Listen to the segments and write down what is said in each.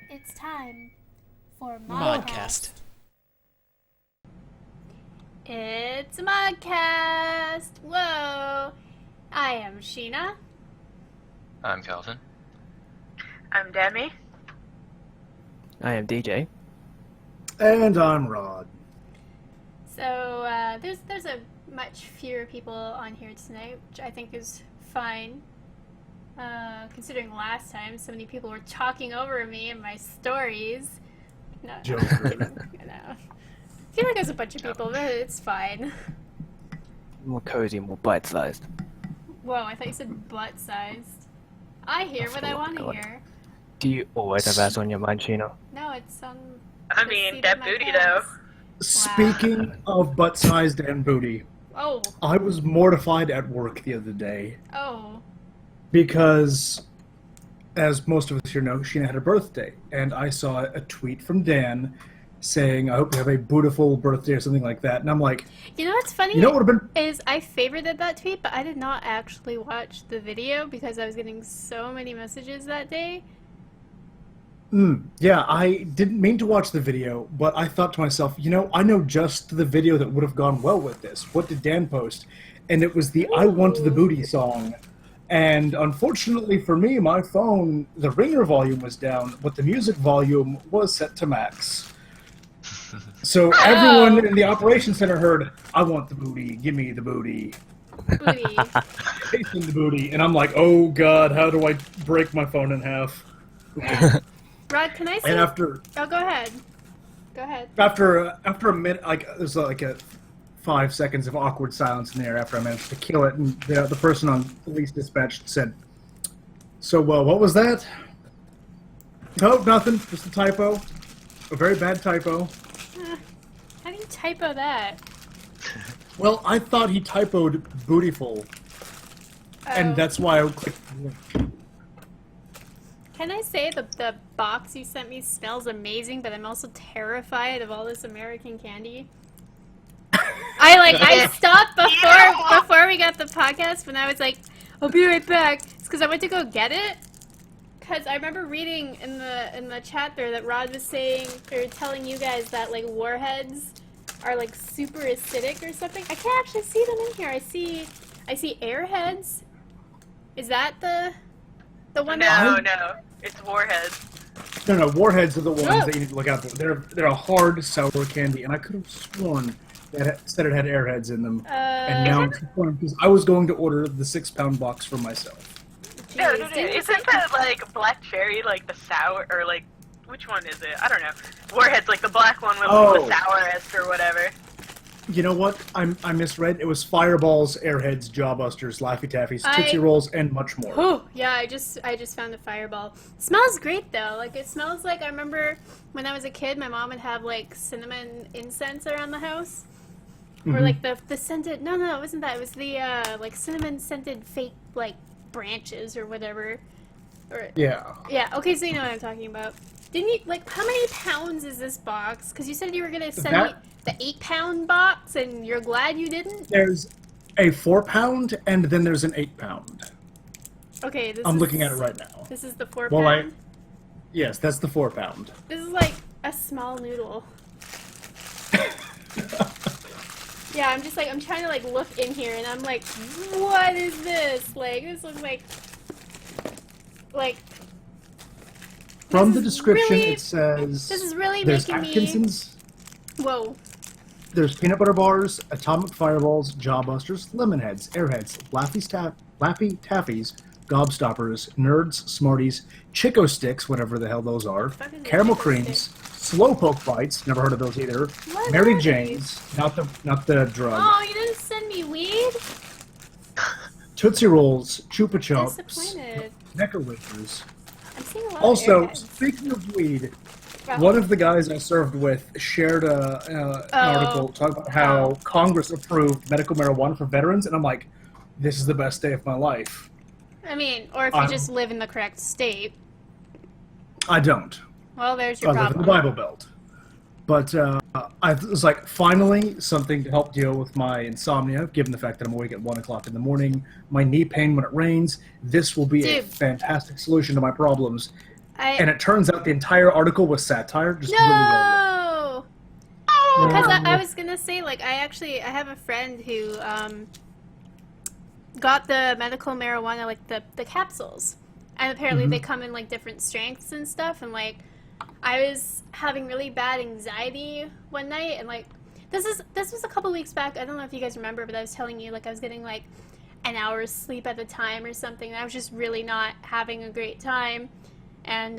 It's time for ModCast. It's ModCast. Whoa! I am Sheena. I'm Calvin. I'm Demi. I am DJ. And I'm Rod. So there's a much fewer people on here tonight, which I think is fine. Considering last time so many people were talking over me in my stories. No, Joker. you know. I feel like there's a bunch of people, but it's fine. More cozy, more bite-sized. Whoa, I thought you said butt-sized. I hear what I want to hear. Do you always have ass on your mind, Sheena? No, it's on. I the mean, seat that of my booty, pants. Speaking of butt-sized and booty, Oh, I was mortified at work the other day oh. because, as most of us here know, Sheena had a birthday, and I saw a tweet from Dan saying, "I hope you have a beautiful birthday" or something like that, and I'm like, You know what's funny? you know what would have been? Is I favorited that tweet, but I did not actually watch the video because I was getting so many messages that day. Yeah, I didn't mean to watch the video, but I thought to myself, I know just the video that would have gone well with this. What did Dan post? And it was the "I Want the Booty" song. And unfortunately for me, my phone, the ringer volume was down, but the music volume was set to max. So everyone in the operations center heard, "I want the booty, give me the booty." Booty. Chasing the booty. And I'm like, oh god, how do I break my phone in half? Rod, can I say? And after Oh, go ahead. Go ahead. After a minute, there's like a 5 seconds of awkward silence in there after I managed to kill it, and the person on police dispatch said, "So, what was that?" "Oh, nothing. Just a typo. A very bad typo." How do you typo that? Well, I thought he typoed "bootiful," and that's why I clicked. Can I say the box you sent me smells amazing, but I'm also terrified of all this American candy? I stopped before we got the podcast when I was like, I'll be right back. It's because I went to go get it. Because I remember reading in the chat there that Rod was saying or telling you guys that like warheads are like super acidic or something. I can't actually see them in here. I see airheads. Is that the one? No, it's warheads. No, warheads are the ones that you need to look out for. They're a hard sour candy, and I could have sworn that it said it had airheads in them. And now I'm disappointed because I was going to order the 6-pound box for myself. No. Isn't that like black cherry, like the sour, or like, which one is it? I don't know. Warhead's like the black one with the sourest or whatever. You know what? I misread. It was Fireballs, Airheads, Jawbusters, Laffy Taffies, Tootsie Rolls, and much more. Oh, yeah, I just found a Fireball. It smells great though. Like it smells like I remember when I was a kid, my mom would have like cinnamon incense around the house. Or like the scented no, it wasn't that. It was the like cinnamon scented fake like branches or whatever. Or Yeah. Yeah, okay, so you know what I'm talking about. Didn't you like how many pounds is this box? Because you said you were gonna send me the 8-pound box, and you're glad you didn't? There's a 4-pound, and then there's an 8-pound. Okay, I'm looking at it right now. This is the 4-pound? Yes, that's the 4-pound. This is like a small noodle. Yeah, I'm just like, I'm trying to like look in here, and I'm like, what is this? Like, this looks like From the description, really, it says this is really there's making Atkinson's, Whoa. there's peanut butter bars, atomic fireballs, jawbusters, lemon heads, airheads, Laffy Taffies, gobstoppers, nerds, smarties, Chico sticks, whatever the hell those are, caramel creams, slowpoke bites, never heard of those either, What Mary are Jane's, not the drug, Oh, you didn't send me weed? Tootsie Rolls, Chupa Chumps, Disappointed. Necker Wafers. I'm seeing a lot Also, of airheads. speaking of weed, Wow. one of the guys I served with shared an article talking about how Congress approved medical marijuana for veterans, and I'm like, this is the best day of my life. I mean, or if you just live in the correct state. I don't. Well, there's your I live in problem. the Bible Belt. But I was like, finally, something to help deal with my insomnia, given the fact that I'm awake at 1 o'clock in the morning, my knee pain when it rains. This will be a fantastic solution to my problems. And it turns out the entire article was satire, just really well written. No! Because I was gonna say, like, I have a friend who got the medical marijuana, like the capsules, and apparently they come in like different strengths and stuff. And like, I was having really bad anxiety one night, and like, this was a couple weeks back. I don't know if you guys remember, but I was telling you, like, I was getting like an hour's sleep at a time or something. And I was just really not having a great time. And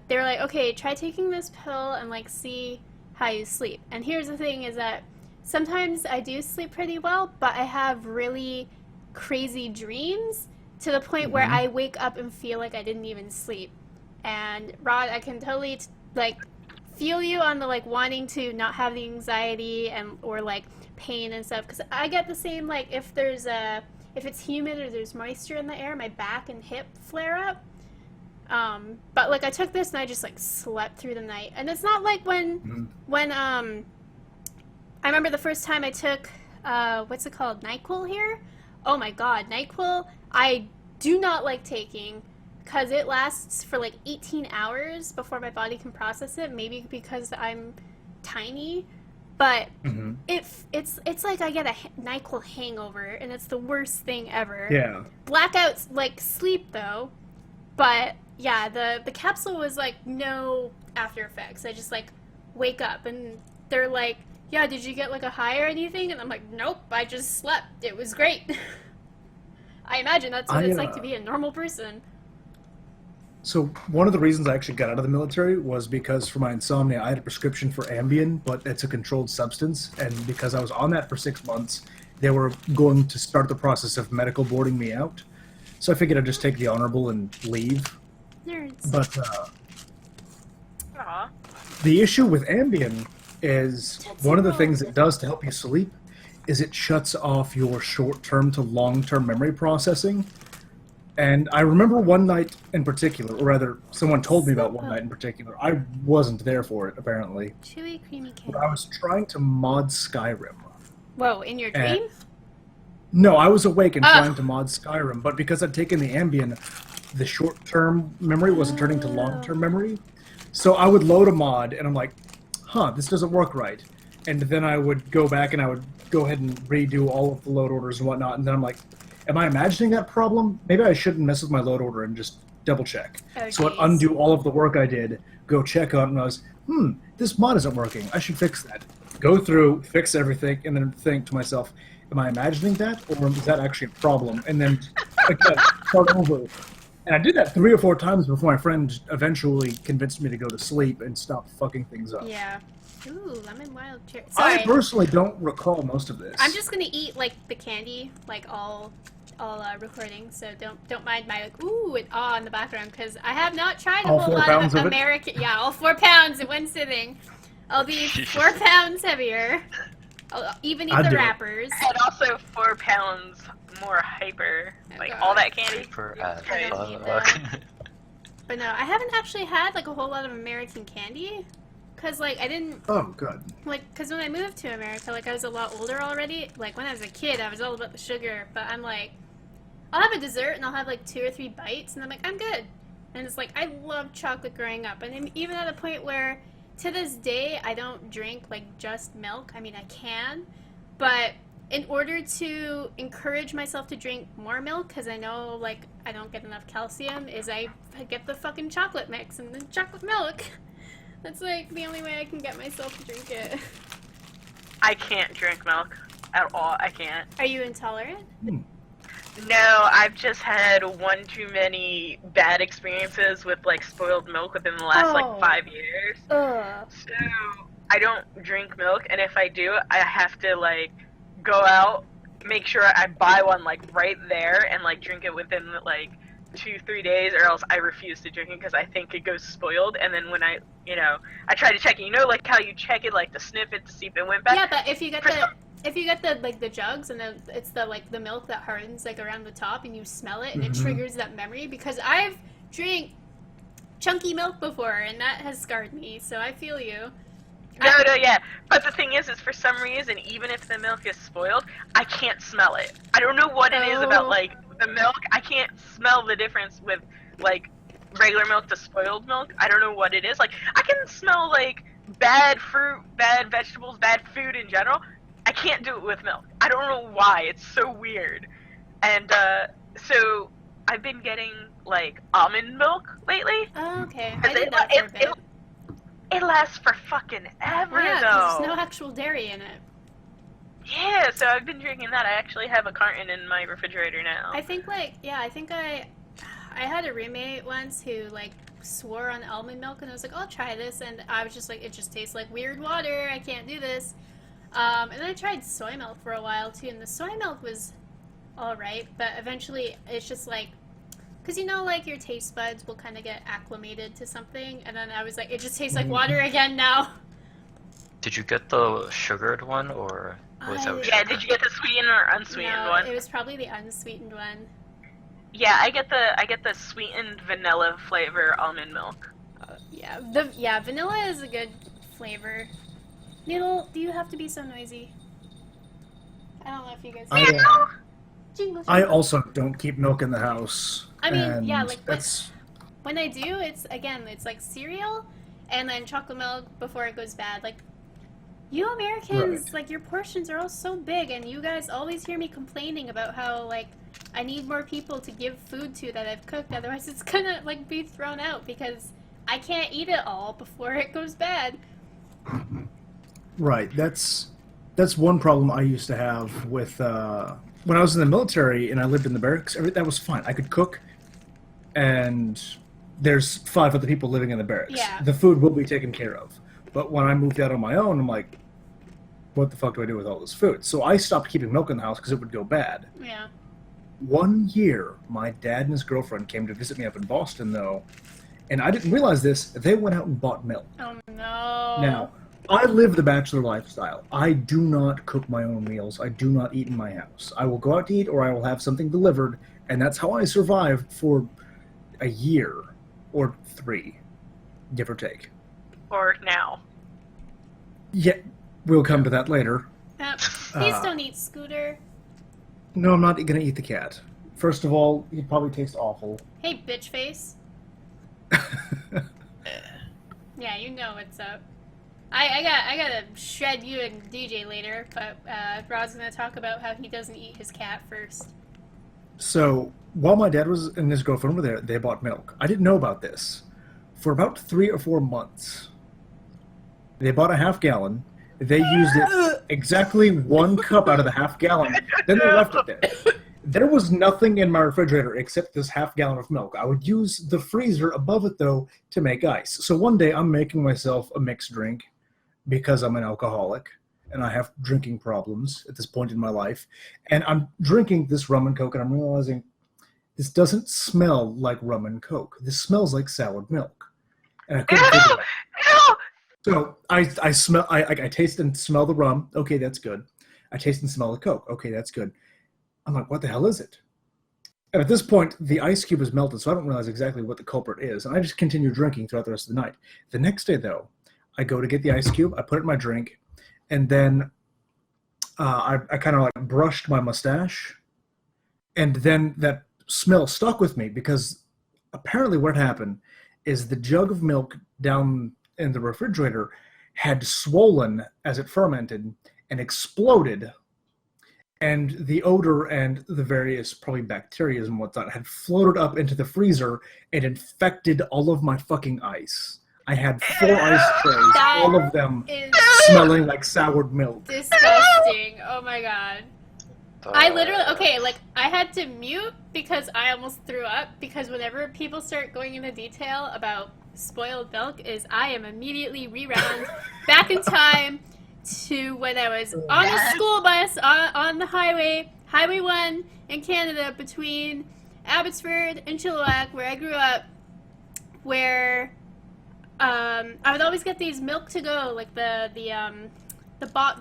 they were like, okay, try taking this pill and like see how you sleep. And here's the thing: is that sometimes I do sleep pretty well, but I have really crazy dreams to the point where I wake up and feel like I didn't even sleep. And Rod, I can totally like feel you on the like wanting to not have the anxiety and or like pain and stuff, because I get the same, like if it's humid or there's moisture in the air, my back and hip flare up. But like I took this and I just like slept through the night. And it's not like when I remember the first time I took what's it called, NyQuil here. Oh my god, NyQuil I do not like taking, because it lasts for like 18 hours before my body can process it. Maybe because I'm tiny, but it's like I get a NyQuil hangover, and it's the worst thing ever. Yeah. Blackouts like sleep though, but yeah, the capsule was like no after effects. I just like wake up and they're like, yeah, did you get like a high or anything? And I'm like, nope, I just slept. It was great. I imagine that's what it's like to be a normal person. So one of the reasons I actually got out of the military was because for my insomnia, I had a prescription for Ambien, but it's a controlled substance. And because I was on that for 6 months, they were going to start the process of medical boarding me out. So I figured I'd just take the honorable and leave. Nerds. But Aw. the issue with Ambien is one of the things it does to help you sleep is it shuts off your short-term to long-term memory processing. And I remember one night in particular, or rather, someone told me about one night in particular. I wasn't there for it, apparently. Chewy, creamy cake. But I was trying to mod Skyrim. Whoa, in your And- dream? No, I was awake and trying to mod Skyrim, but because I'd taken the Ambien, the short-term memory wasn't turning to long-term memory. So I would load a mod, and I'm like, huh, this doesn't work right. And then I would go back and I would go ahead and redo all of the load orders and whatnot, and then I'm like, am I imagining that problem? Maybe I shouldn't mess with my load order and just double-check. Oh, So I'd geez. undo all of the work I did, go check out, and I was, this mod isn't working. I should fix that. Go through, fix everything, and then think to myself, am I imagining that, or is that actually a problem? And then, again, start over. And I did that 3 or 4 times before my friend eventually convinced me to go to sleep and stop fucking things up. Yeah. Ooh, lemon wild cherry. Sorry, I personally don't recall most of this. I'm just gonna eat like the candy, like all recording. So don't mind my like ooh and ah in the background, because I have not tried a All whole 4 lot pounds of of it? American. Yeah, all 4 pounds in one sitting. I'll be 4 pounds heavier. I'll even eat I'd the do it. wrappers. And also 4 pounds more hyper. Oh, Like God. all that candy. For I don't need fuck. that. But no, I haven't actually had like a whole lot of American candy, cause like I didn't Oh, good. like, cause when I moved to America, like I was a lot older already. Like when I was a kid, I was all about the sugar. But I'm like, I'll have a dessert and I'll have like 2 or 3 bites, and I'm like, I'm good. And it's like I loved chocolate growing up, and I'm even at a point where to this day I don't drink like just milk. I mean I can, but in order to encourage myself to drink more milk, because I know like I don't get enough calcium, is I get the fucking chocolate mix and then chocolate milk. That's like the only way I can get myself to drink it. I can't drink milk at all. I can't. Are you intolerant? No, I've just had one too many bad experiences with like spoiled milk within the last Oh. like 5 years. Ugh. So I don't drink milk, and if I do, I have to like go out, make sure I buy one like right there, and like drink it within like 2-3 days, or else I refuse to drink it because I think it goes spoiled. And then when I try to check it, like how you check it, like to sniff it to see if it went bad. Yeah, but if you get the like the jugs and then it's the like the milk that hardens like around the top and you smell it and it triggers that memory, because I've drank chunky milk before and that has scarred me, so I feel you. No, yeah. But the thing is for some reason, even if the milk is spoiled, I can't smell it. I don't know what it is about, like, the milk. I can't smell the difference with, like, regular milk to spoiled milk. I don't know what it is. Like, I can smell, like, bad fruit, bad vegetables, bad food in general. I can't do it with milk. I don't know why. It's so weird. And, so I've been getting, like, almond milk lately. Oh, okay. I did that for a bit. It lasts for fucking ever, Yeah, 'cause though. there's no actual dairy in it. Yeah, so I've been drinking that. I actually have a carton in my refrigerator now. I think, like, yeah, I think I had a roommate once who, like, swore on almond milk, and I was like, I'll try this, and I was just like, it just tastes like weird water, I can't do this. And then I tried soy milk for a while, too, and the soy milk was alright, but eventually it's just like, because you know, like, your taste buds will kind of get acclimated to something, and then I was like, it just tastes like water again now. Did you get the sugared one or without Yeah, sugar? did you get the sweetened or unsweetened No, one? it was probably the unsweetened one. Yeah, I get the sweetened vanilla flavor almond milk. Yeah, vanilla is a good flavor. Needle, do you have to be so noisy? I don't know if you guys. Jingle, I jingle. also don't keep milk in the house. I mean, and yeah, like, that's when I do, it's like cereal, and then chocolate milk before it goes bad. Like, you Americans, Right. like, your portions are all so big, and you guys always hear me complaining about how, like, I need more people to give food to that I've cooked, otherwise it's gonna, like, be thrown out because I can't eat it all before it goes bad. right. That's one problem I used to have with when I was in the military and I lived in the barracks. That was fine. I could cook, and there's 5 other people living in the barracks. Yeah. The food will be taken care of. But when I moved out on my own, I'm like, what the fuck do I do with all this food? So I stopped keeping milk in the house because it would go bad. Yeah. One year, my dad and his girlfriend came to visit me up in Boston, though, and I didn't realize this. They went out and bought milk. Oh, no. Now, I live the bachelor lifestyle. I do not cook my own meals. I do not eat in my house. I will go out to eat, or I will have something delivered, and that's how I survived for a year or 3, give or take. Or now. Yeah, we'll come to that later. Please don't eat Scooter. No, I'm not going to eat the cat. First of all, he'd probably taste awful. Hey, bitch face. Yeah, you know what's up. I gotta shred you and DJ later, but Rod's gonna talk about how he doesn't eat his cat first. So, while my dad was and his girlfriend were there, they bought milk. I didn't know about this. For about 3 or 4 months, they bought a half gallon. They used it exactly 1 cup out of the half gallon. Then they left it there. There was nothing in my refrigerator except this half gallon of milk. I would use the freezer above it, though, to make ice. So one day I'm making myself a mixed drink because I'm an alcoholic and I have drinking problems at this point in my life. And I'm drinking this rum and coke, and I'm realizing this doesn't smell like rum and coke. This smells like soured milk. And I couldn't figure it out. So I taste and smell the rum. Okay, that's good. I taste and smell the Coke. Okay, that's good. I'm like, what the hell is it? And at this point, the ice cube is melted, so I don't realize exactly what the culprit is. And I just continue drinking throughout the rest of the night. The next day, though, I go to get the ice cube. I put it in my drink. And then I kind of like brushed my mustache. And then that smell stuck with me because apparently what happened is the jug of milk down in the refrigerator had swollen as it fermented and exploded, and the odor and the various probably bacteria and whatnot had floated up into the freezer and infected all of my fucking ice. I had 4 ice trays, all of them smelling like soured milk. Disgusting. Oh my god. I literally, okay, like, I had to mute because I almost threw up, because whenever people start going into detail about spoiled milk, I am immediately rewound back in time to when I was on a school bus on the Highway 1 in Canada between Abbotsford and Chilliwack, where I grew up, where I would always get these milk to go, like the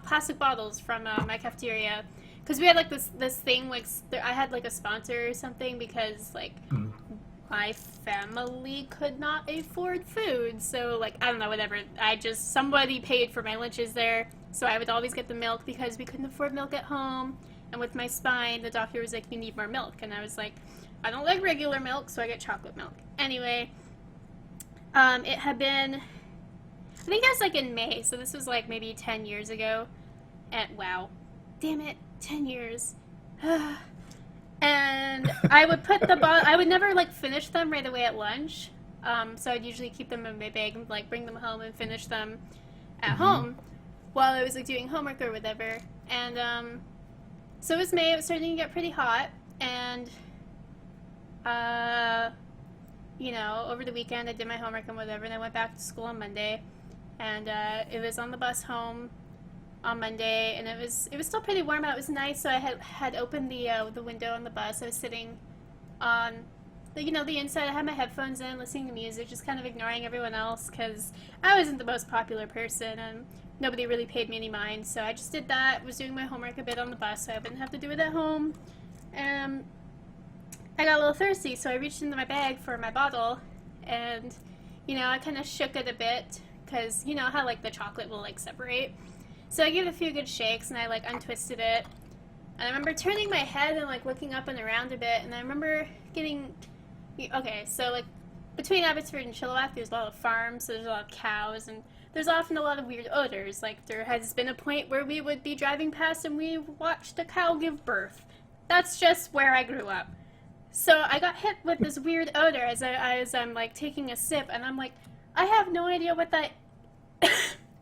plastic bottles from my cafeteria. Because we had, like, this thing, like, I had, like, a sponsor or something because, like, my family could not afford food. So, like, I don't know, whatever. Somebody paid for my lunches there. So I would always get the milk because we couldn't afford milk at home. And with my spine, the doctor was like, you need more milk. And I was like, I don't like regular milk, so I get chocolate milk. Anyway, It had been, I think it was like in May, so this was like maybe 10 years ago. And wow, damn it, 10 years. And I would put I would never like finish them right away at lunch. So I'd usually keep them in my bag and like bring them home and finish them at home while I was like doing homework or whatever. And so it was May, it was starting to get pretty hot, and you know, over the weekend I did my homework and whatever, and I went back to school on Monday, and it was on the bus home on Monday, and it was still pretty warm out. It was nice, so I had opened the window on the bus. I was sitting on the inside. I had my headphones in, listening to music, just kind of ignoring everyone else because I wasn't the most popular person and nobody really paid me any mind. So I just did that, was doing my homework a bit on the bus so I wouldn't have to do it at home. And I got a little thirsty, so I reached into my bag for my bottle, and I kind of shook it a bit because you know how like the chocolate will like separate. So I gave it a few good shakes and I like untwisted it. And I remember turning my head and like looking up and around a bit, and I remember getting so like between Abbotsford and Chilliwack there's a lot of farms, so there's a lot of cows, and there's often a lot of weird odors. Like there has been a point where we would be driving past and we watched a cow give birth. That's just where I grew up. So I got hit with this weird odor as I'm like taking a sip, and I'm like, I have no idea what that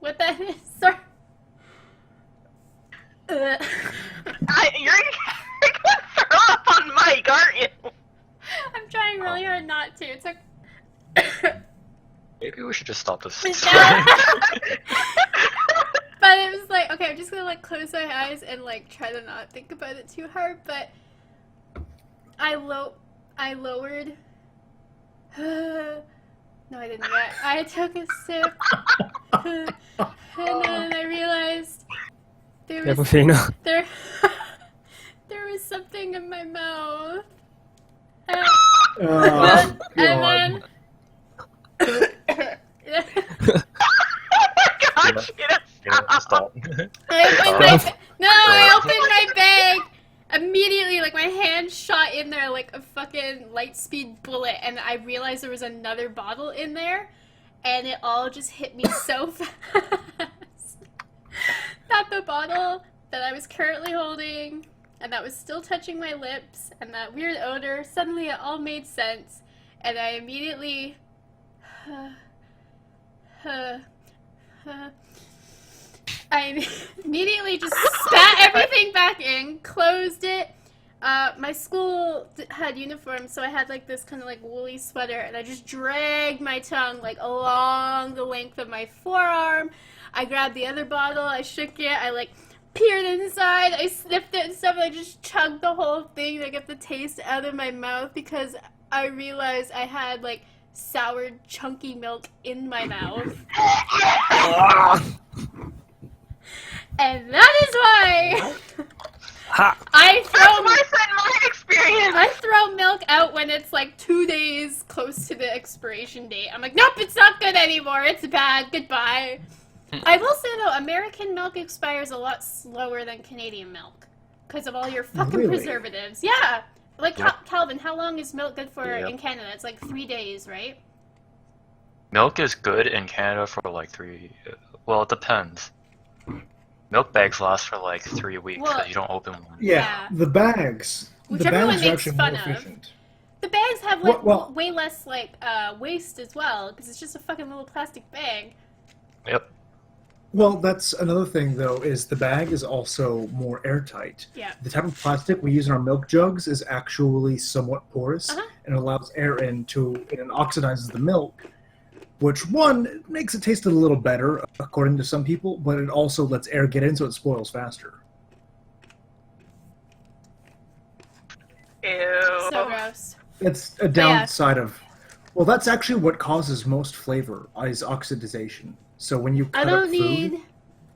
what that is. Sorry. You're gonna throw up on mic, aren't you? I'm trying really hard not to. It's like Maybe we should just stop this. But it was like, okay, I'm just gonna like close my eyes and like try to not think about it too hard. But I lowered. No, I didn't yet. I took a sip, and then I realized there was something in my mouth. And then Gosh, stop. I opened my bag immediately, like my hand shot in there like a fucking light speed bullet, and I realized there was another bottle in there, and it all just hit me so fast that the bottle that I was currently holding and that was still touching my lips and that weird odor, suddenly it all made sense, and I immediately just spat everything back in, closed it. My school had uniforms, so I had like this kind of like woolly sweater, and I just dragged my tongue like along the length of my forearm. I grabbed the other bottle, I shook it, I like peered inside, I sniffed it and stuff, and I just chugged the whole thing to get the taste out of my mouth because I realized I had like sour, chunky milk in my mouth. And that is why I throw milk out when it's like 2 days close to the expiration date. I'm like, nope, it's not good anymore. It's bad. Goodbye. I will say though, American milk expires a lot slower than Canadian milk because of all your fucking preservatives. Yeah. Like, Calvin, how long is milk good for in Canada? It's like 3 days, right? Milk is good in Canada for like 3. Well, it depends. Milk bags last for like 3 weeks because you don't open one. Yeah, the bags. Which the everyone bags makes are actually fun more of. efficient. The bags have like way less like waste as well because it's just a fucking little plastic bag. Yep. Well, that's another thing, though, is the bag is also more airtight. Yeah. The type of plastic we use in our milk jugs is actually somewhat porous, and allows air in and oxidizes the milk, which, one, makes it taste a little better, according to some people, but it also lets air get in so it spoils faster. Ew. So gross. It's a downside of... Well, that's actually what causes most flavor, is oxidization. So when you cut I don't up food, need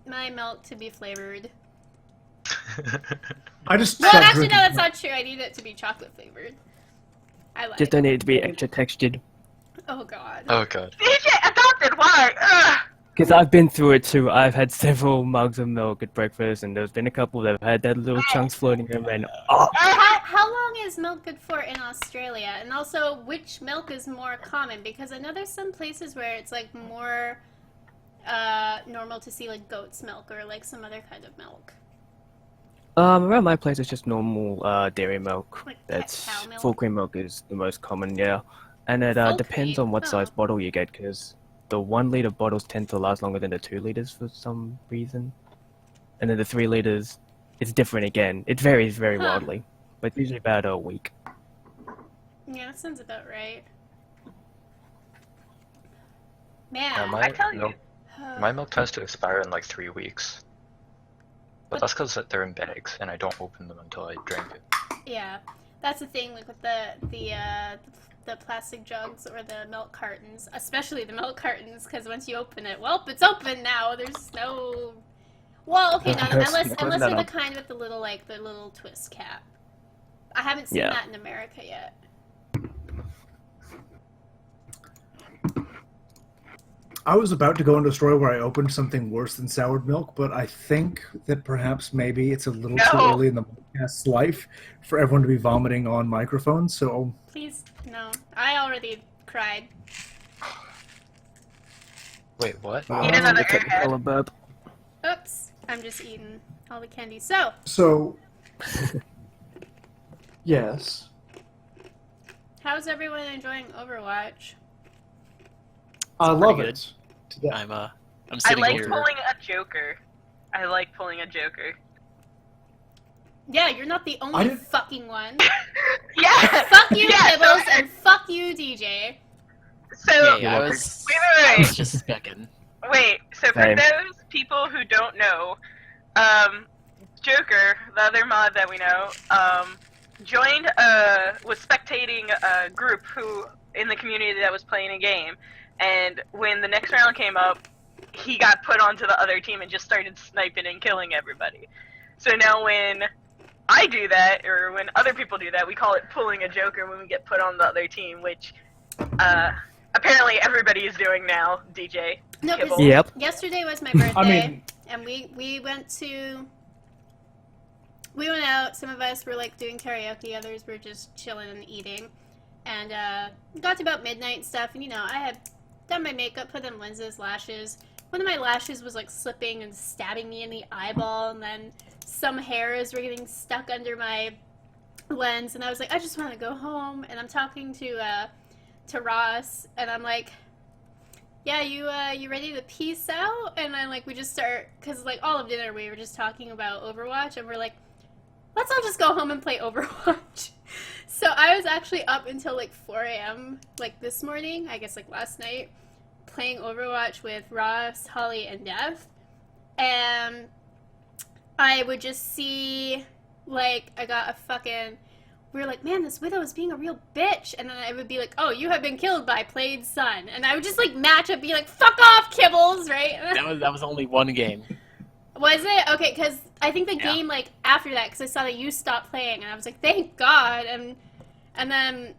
my milk to be flavored. I just Well, actually, no, that's not true. I need it to be chocolate flavored. I like. Just don't need it to be extra textured. Oh god. Oh god. DJ adopted. Why? Ugh. Because I've been through it too. I've had several mugs of milk at breakfast, and there's been a couple that have had that little chunks floating in them, and How long is milk good for in Australia? And also, which milk is more common? Because I know there's some places where it's like more normal to see like goat's milk or like some other kind of milk. around my place it's just normal dairy milk. Like That's cow milk? full cream milk is the most common, yeah. And it Full depends cream? on what Oh. size bottle you get, because the 1 liter bottles tend to last longer than the 2 liters for some reason. And then the 3 liters, it's different again. It varies very Huh. wildly, but it's usually about a week. Yeah, that sounds about right. Man. My I tell you. my milk tends to expire in like 3 weeks. But that's because they're in bags, and I don't open them until I drink it. Yeah, that's the thing. Like with the plastic jugs or the milk cartons, especially the milk cartons, because once you open it, well, it's open now. There's no. Well, okay, no, Yes, unless you close they're that the up. kind with the little twist cap. I haven't seen Yeah. that in America yet. I was about to go into a story where I opened something worse than soured milk, but I think that perhaps maybe it's a little too No. early in the podcast's life for everyone to be vomiting on microphones. So Please, no. I already cried. Wait, what? Eat another The technicolor burp. Oops, I'm just eating all the candy. So, yes. how's everyone enjoying Overwatch? I love pretty it. To death. I'm I sitting like here. pulling a Joker. I like pulling a Joker. Yeah, you're not the I only didn't- fucking one. Yeah! Fuck you, Yeah, Kibbles, so- and fuck you, DJ. So, Hey, I was wait. just checking. Wait, so for Same. those people who don't know, Joker, the other mod that we know, was spectating a group who, in the community that was playing a game, and when the next round came up, he got put onto the other team and just started sniping and killing everybody. So now when I do that, or when other people do that, we call it pulling a Joker when we get put on the other team, which, apparently everybody is doing now, DJ. No, because Kibble. Yep. yesterday was my birthday, I mean- and we went out. Some of us were like doing karaoke, others were just chilling and eating, and got to about midnight and stuff. And you know, I had done my makeup, put in lenses, lashes. One of my lashes was like slipping and stabbing me in the eyeball, and then some hairs were getting stuck under my lens, and I was like, I just want to go home. And I'm talking to Ross, and I'm like, yeah, you ready to peace out? And then like we just start, because like all of dinner we were just talking about Overwatch, and we're like, let's all just go home and play Overwatch. So I was actually up until like 4 a.m. like this morning, I guess like last night, playing Overwatch with Ross, Holly, and Dev. And I would just see, like, I got a fucking, we were like, man, this Widow is being a real bitch. And then I would be like, oh, you have been killed by Plaid's son. And I would just like match up, be like, fuck off, Kibbles, right? That was only one game. Was it? Okay, because I think the Yeah. game, like, after that, because I saw that you stopped playing, and I was like, thank God, and then,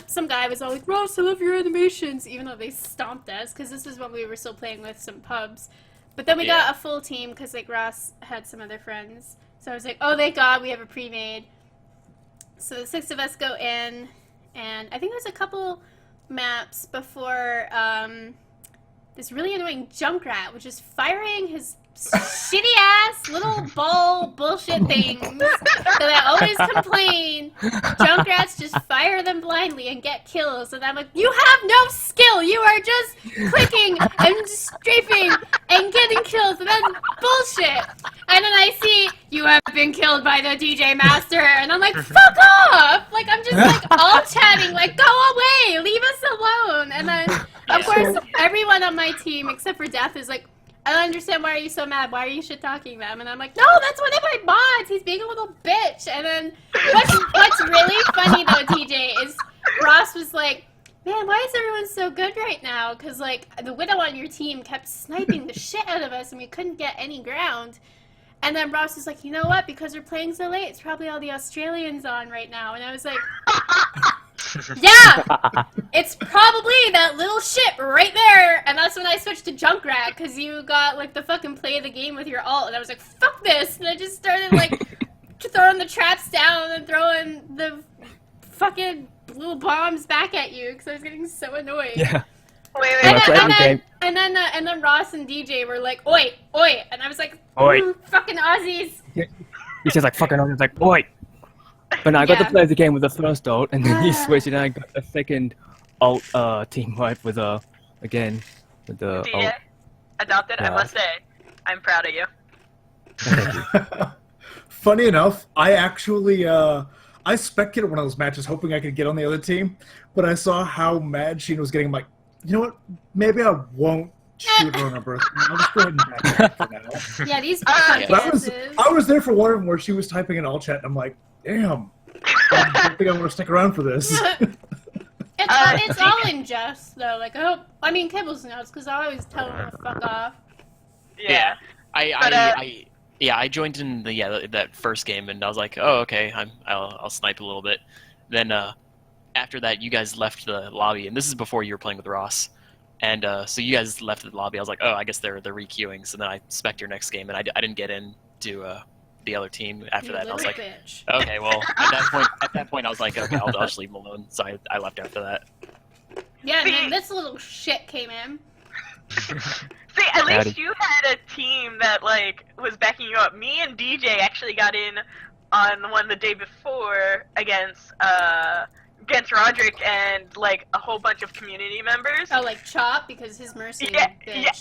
some guy was all like, Ross, I love your animations, even though they stomped us, because this is when we were still playing with some pubs. But then we Yeah. got a full team, because, like, Ross had some other friends, so I was like, oh, thank God, we have a pre-made. So the 6 of us go in, and I think there's a couple maps before, this really annoying Junkrat, which is firing his shitty ass little ball bullshit things that I always complain. Junkrats just fire them blindly and get kills, and I'm like, you have no skill. You are just clicking and strafing and getting kills, and that's bullshit. And then I see you have been killed by the DJ Master, and I'm like, fuck off! Like I'm just like all chatting, like go away, leave us alone. And then of course everyone on my team except for Death is like, I don't understand, why are you so mad? Why are you shit-talking them? And I'm like, no, that's one of my mods! He's being a little bitch! And then, what's really funny though, TJ, is Ross was like, man, why is everyone so good right now? Because, like, the Widow on your team kept sniping the shit out of us and we couldn't get any ground. And then Ross was like, you know what? Because we're playing so late, it's probably all the Australians on right now. And I was like, Yeah! It's probably that little ship right there! And that's when I switched to Junkrat, because you got, like, the fucking play of the game with your ult, and I was like, fuck this! And I just started, like, throwing the traps down and throwing the fucking little bombs back at you, because I was getting so annoyed. Yeah. Wait, And then Ross and DJ were like, oi, oi! And I was like, Oi. ooh, fucking Aussies! He's just like, fucking on, he's like, oi! But now I got to play the game with the first ult, and then he switched, and I got the second ult team wipe with again, with the DJ, ult. adopted, I Yeah. must say, I'm proud of you. Funny enough, I actually I spectated one of those matches hoping I could get on the other team, but I saw how mad Sheena was getting. I'm like, you know what? Maybe I won't shoot her on her birthday. I'll just go ahead and back it for now. Yeah, these Yeah. But podcasts. I was there for one of them where she was typing in all chat, and I'm like, damn. I don't think I want to stick around for this. It's all in jest, though. Like, I mean, Kibbles knows, because I always tell him to fuck off. Yeah. I joined in that first game, and I was like, oh, okay, I'll snipe a little bit. Then after that, you guys left the lobby, and this is before you were playing with Ross. And so you guys left the lobby. I was like, oh, I guess they're re-queuing. So then I spec'd your next game, and I didn't get into the other team after You that. And I was little like, bitch. okay, well, at that point, I was like, okay, I'll just leave him alone. So I left after that. Yeah, and then this little shit came in. See, at least you had a team that, like, was backing you up. Me and DJ actually got in on the one the day before against Roderick and, like, a whole bunch of community members. Oh, like Chop, because his mercy Yeah, bitch. yeah.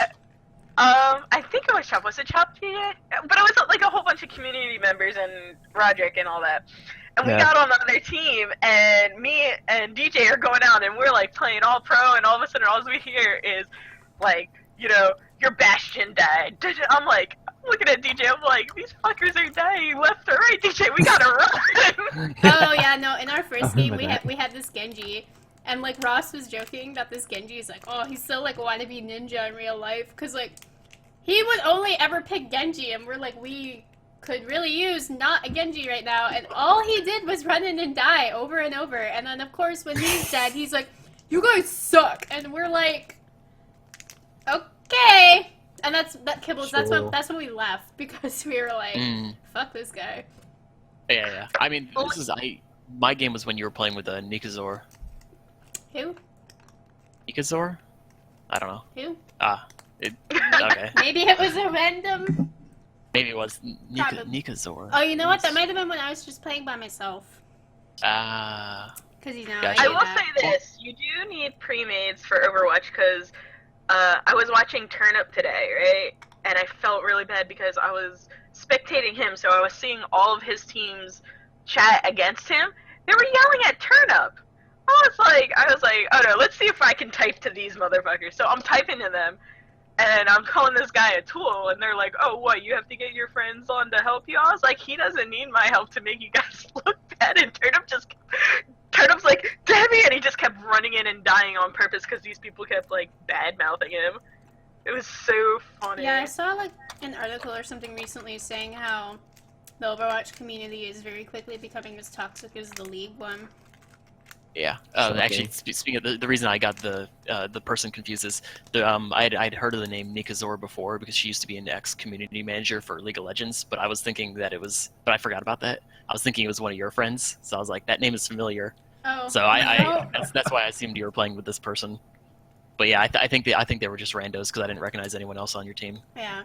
I think it was Chop. Was it Chop? Yeah. But it was, like, a whole bunch of community members and Roderick and all that. And we got on the other team, and me and DJ are going out, and we're, like, playing all pro, and all of a sudden all we hear is, like, you know, your Bastion died. I'm like, looking at DJ, I'm like, these fuckers are dying left or right, DJ, we gotta run! Oh yeah, no. In our first game, we had this Genji, and like Ross was joking that this Genji is like, oh, he's so like a wannabe ninja in real life, because like he would only ever pick Genji, and we're like, we could really use not a Genji right now, and all he did was run in and die over and over, and then of course when he's dead, he's like, you guys suck, and we're like, okay. And that's Kibbles. Sure. That's when we left, because we were like, fuck this guy. Yeah. I mean, my game was when you were playing with Nikazor. Who? Nikazor? I don't know. Who? Okay. Maybe it was a random. Maybe it was Probably. Nikazor. Oh, you know what? That might have been when I was just playing by myself. Because you know, Gotcha. I will say this, you do need pre-mades for Overwatch, because I was watching Turnip today, right? And I felt really bad because I was spectating him, so I was seeing all of his teams chat against him. They were yelling at Turnip. I was like, oh no, let's see if I can type to these motherfuckers. So I'm typing to them, and I'm calling this guy a tool, and they're like, oh, what, you have to get your friends on to help you? I was like, he doesn't need my help to make you guys look bad, and Turnip's like, Demi, and he just kept running in and dying on purpose because these people kept, like, bad-mouthing him. It was so funny. Yeah, I saw like an article or something recently saying how the Overwatch community is very quickly becoming as toxic as the League one. Yeah. Actually, speaking of the reason I got the person confused is I'd heard of the name Nikazor before because she used to be an ex-community manager for League of Legends, but I was thinking that it was, but I forgot about that. I was thinking it was one of your friends, so I was like, that name is familiar. Oh. So that's why I assumed you were playing with this person. But yeah, I think they were just randos because I didn't recognize anyone else on your team. Yeah.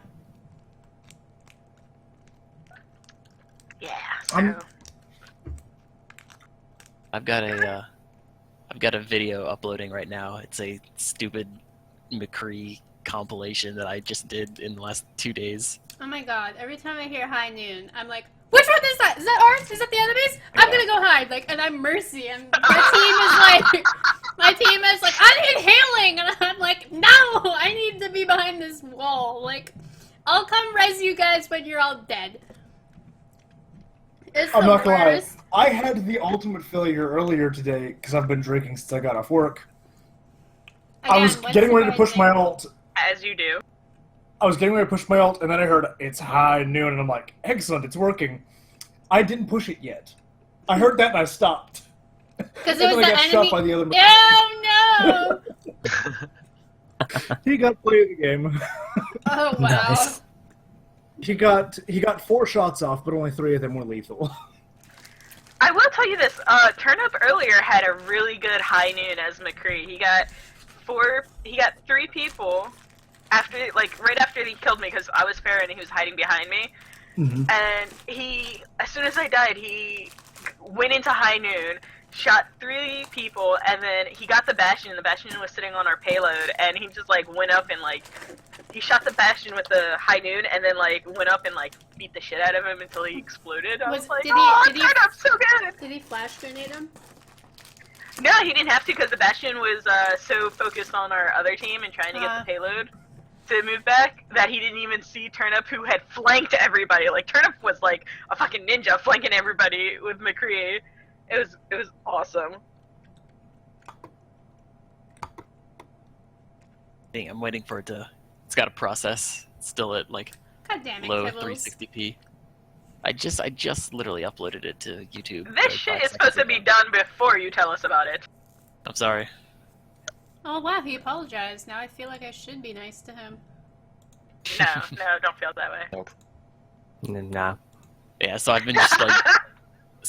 Yeah, so... I've got a video uploading right now. It's a stupid McCree compilation that I just did in the last 2 days. Oh my god, every time I hear high noon, I'm like, which one is that? Is that ours? Is that the enemies? I'm gonna go hide, like, and I'm Mercy, and my team is like, I need healing, and I'm like, no, I need to be behind this wall, like, I'll come res you guys when you're all dead. It's I'm the not gonna lie. worst. I had the ultimate failure earlier today because I've been drinking since I got off work. I was Again, getting what's ready to push my surprising? ult. As you do. I was getting ready to push my ult, and then I heard it's high noon, and I'm like, excellent, it's working. I didn't push it yet. I heard that and I stopped. Because it And was then the I got enemy. shot by the other Oh no! He got play of the game. Oh wow. Nice. He got 4 shots off, but only 3 of them were lethal. I will tell you this. Turnip earlier had a really good high noon as McCree. He got 3 people after, like, right after he killed me because I was fair and he was hiding behind me. Mm-hmm. And he, as soon as I died, he went into high noon, shot 3 people, and then he got the Bastion, and the Bastion was sitting on our payload, and he just, like, went up and, like, he shot the Bastion with the high noon, and then, like, went up and, like, beat the shit out of him until he exploded. I was like, did he Turnip's so good! Did he flash grenade him? No, he didn't have to because the Bastion was so focused on our other team and trying to get the payload to move back that he didn't even see Turnip, who had flanked everybody. Like, Turnip was like a fucking ninja flanking everybody with McCree. It was awesome. Dang, I'm waiting for it to. It's got to process. It's still at like God damn it, low Kibbles. 360p. I just literally uploaded it to YouTube. This like shit 5 is supposed to seconds be ago. done before you tell us about it. I'm sorry. Oh wow, he apologized. Now I feel like I should be nice to him. No, don't feel that way. Nah. Yeah, so I've been just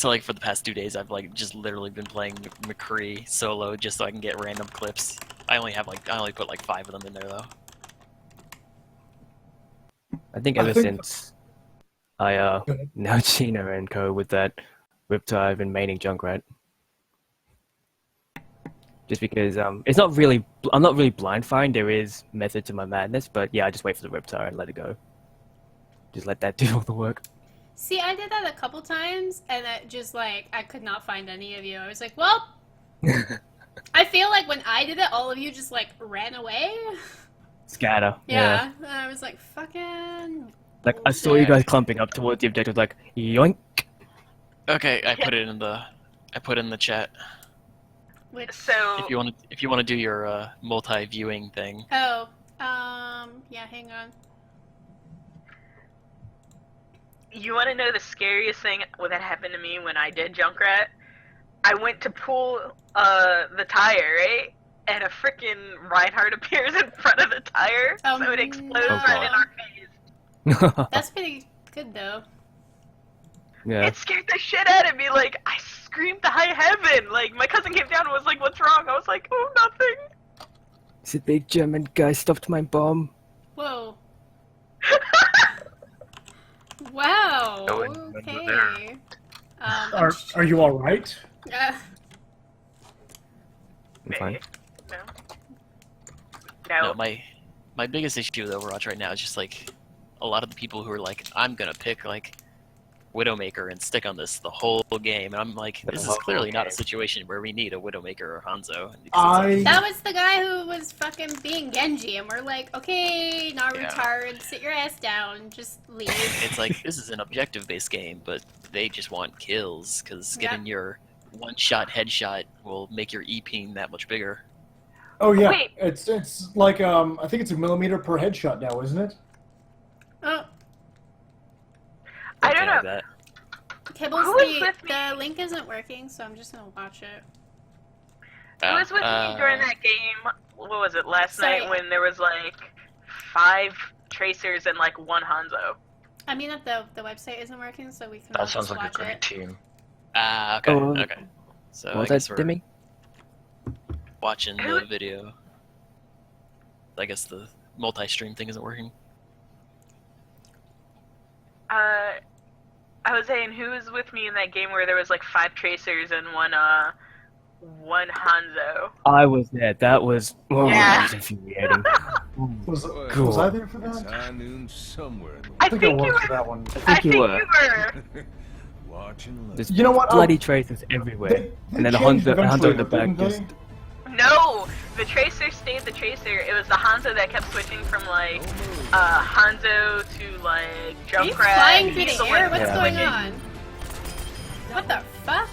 like, for the past 2 days, I've like just literally been playing McCree solo just so I can get random clips. I only put like 5 of them in there though. I think ever since I now Sheena and co with that Riptide and maining Junkrat. Just because it's not really I'm not really blind firing. There is method to my madness, but yeah, I just wait for the Riptide and let it go. Just let that do all the work. See, I did that a couple times, and it just like I could not find any of you. I was like, well, I feel like when I did it, all of you just like ran away. Scatter. Yeah, and I was like, fucking. Like I saw you guys clumping up towards the objective, like yoink. Okay, I put it in the chat. Which, So If you want to do your multi-viewing thing. oh, yeah, hang on. you want to know the scariest thing that happened to me when I did Junkrat? I went to pull the tire, right? And a freaking Reinhardt appears in front of the tire, Oh, so it explodes no. right in our face. That's pretty good though. Yeah. It scared the shit out of me. Like, I screamed to high heaven. Like, my cousin came down and was like, "What's wrong?" I was like, "Oh, nothing." It's a big German guy stopped my bomb. Whoa. Wow. No one was Okay. there. Are you all right? Uh, I'm fine. No, my biggest issue with Overwatch right now is just like a lot of the people who are like, I'm gonna pick like Widowmaker and stick on this the whole game, and I'm like, this is clearly not a situation where we need a Widowmaker or Hanzo. that was the guy who was fucking being Genji, and we're like, okay, not Yeah. retard, sit your ass down, just leave. It's like, this is an objective-based game, but they just want kills, because Yeah. getting your one-shot headshot will make your E-ping that much bigger. Oh yeah, Wait. it's like I think it's a millimeter per headshot now, isn't it? Oh, I don't Something know. like that. Kibbles, Who was with me? the link isn't working, so I'm just gonna watch it. Who was with me during that game? What was it, last Sorry. night when there was like 5 tracers and like 1 Hanzo? I mean that the website isn't working, so we can That all sounds just like a watch great it. team. Okay, Oh, okay. So I What was guess that, we're Demi? watching the video. I guess the multi-stream thing isn't working. I was saying, who was with me in that game where there was like 5 tracers and 1 Hanzo? I was there. That was Yeah. that was infuriating. Was I there for It's that? high noon somewhere. I I think think I you was were. for that one. I think you were. Watching There's You know what? bloody traces everywhere, They and then the changed Hunter in the eventually, back didn't just. they? No, the tracer stayed the tracer. It was the Hanzo that kept switching from like Hanzo to like Are you Junkrat. flying through He's the the air? one What's Yeah. going switching. on? What the fuck?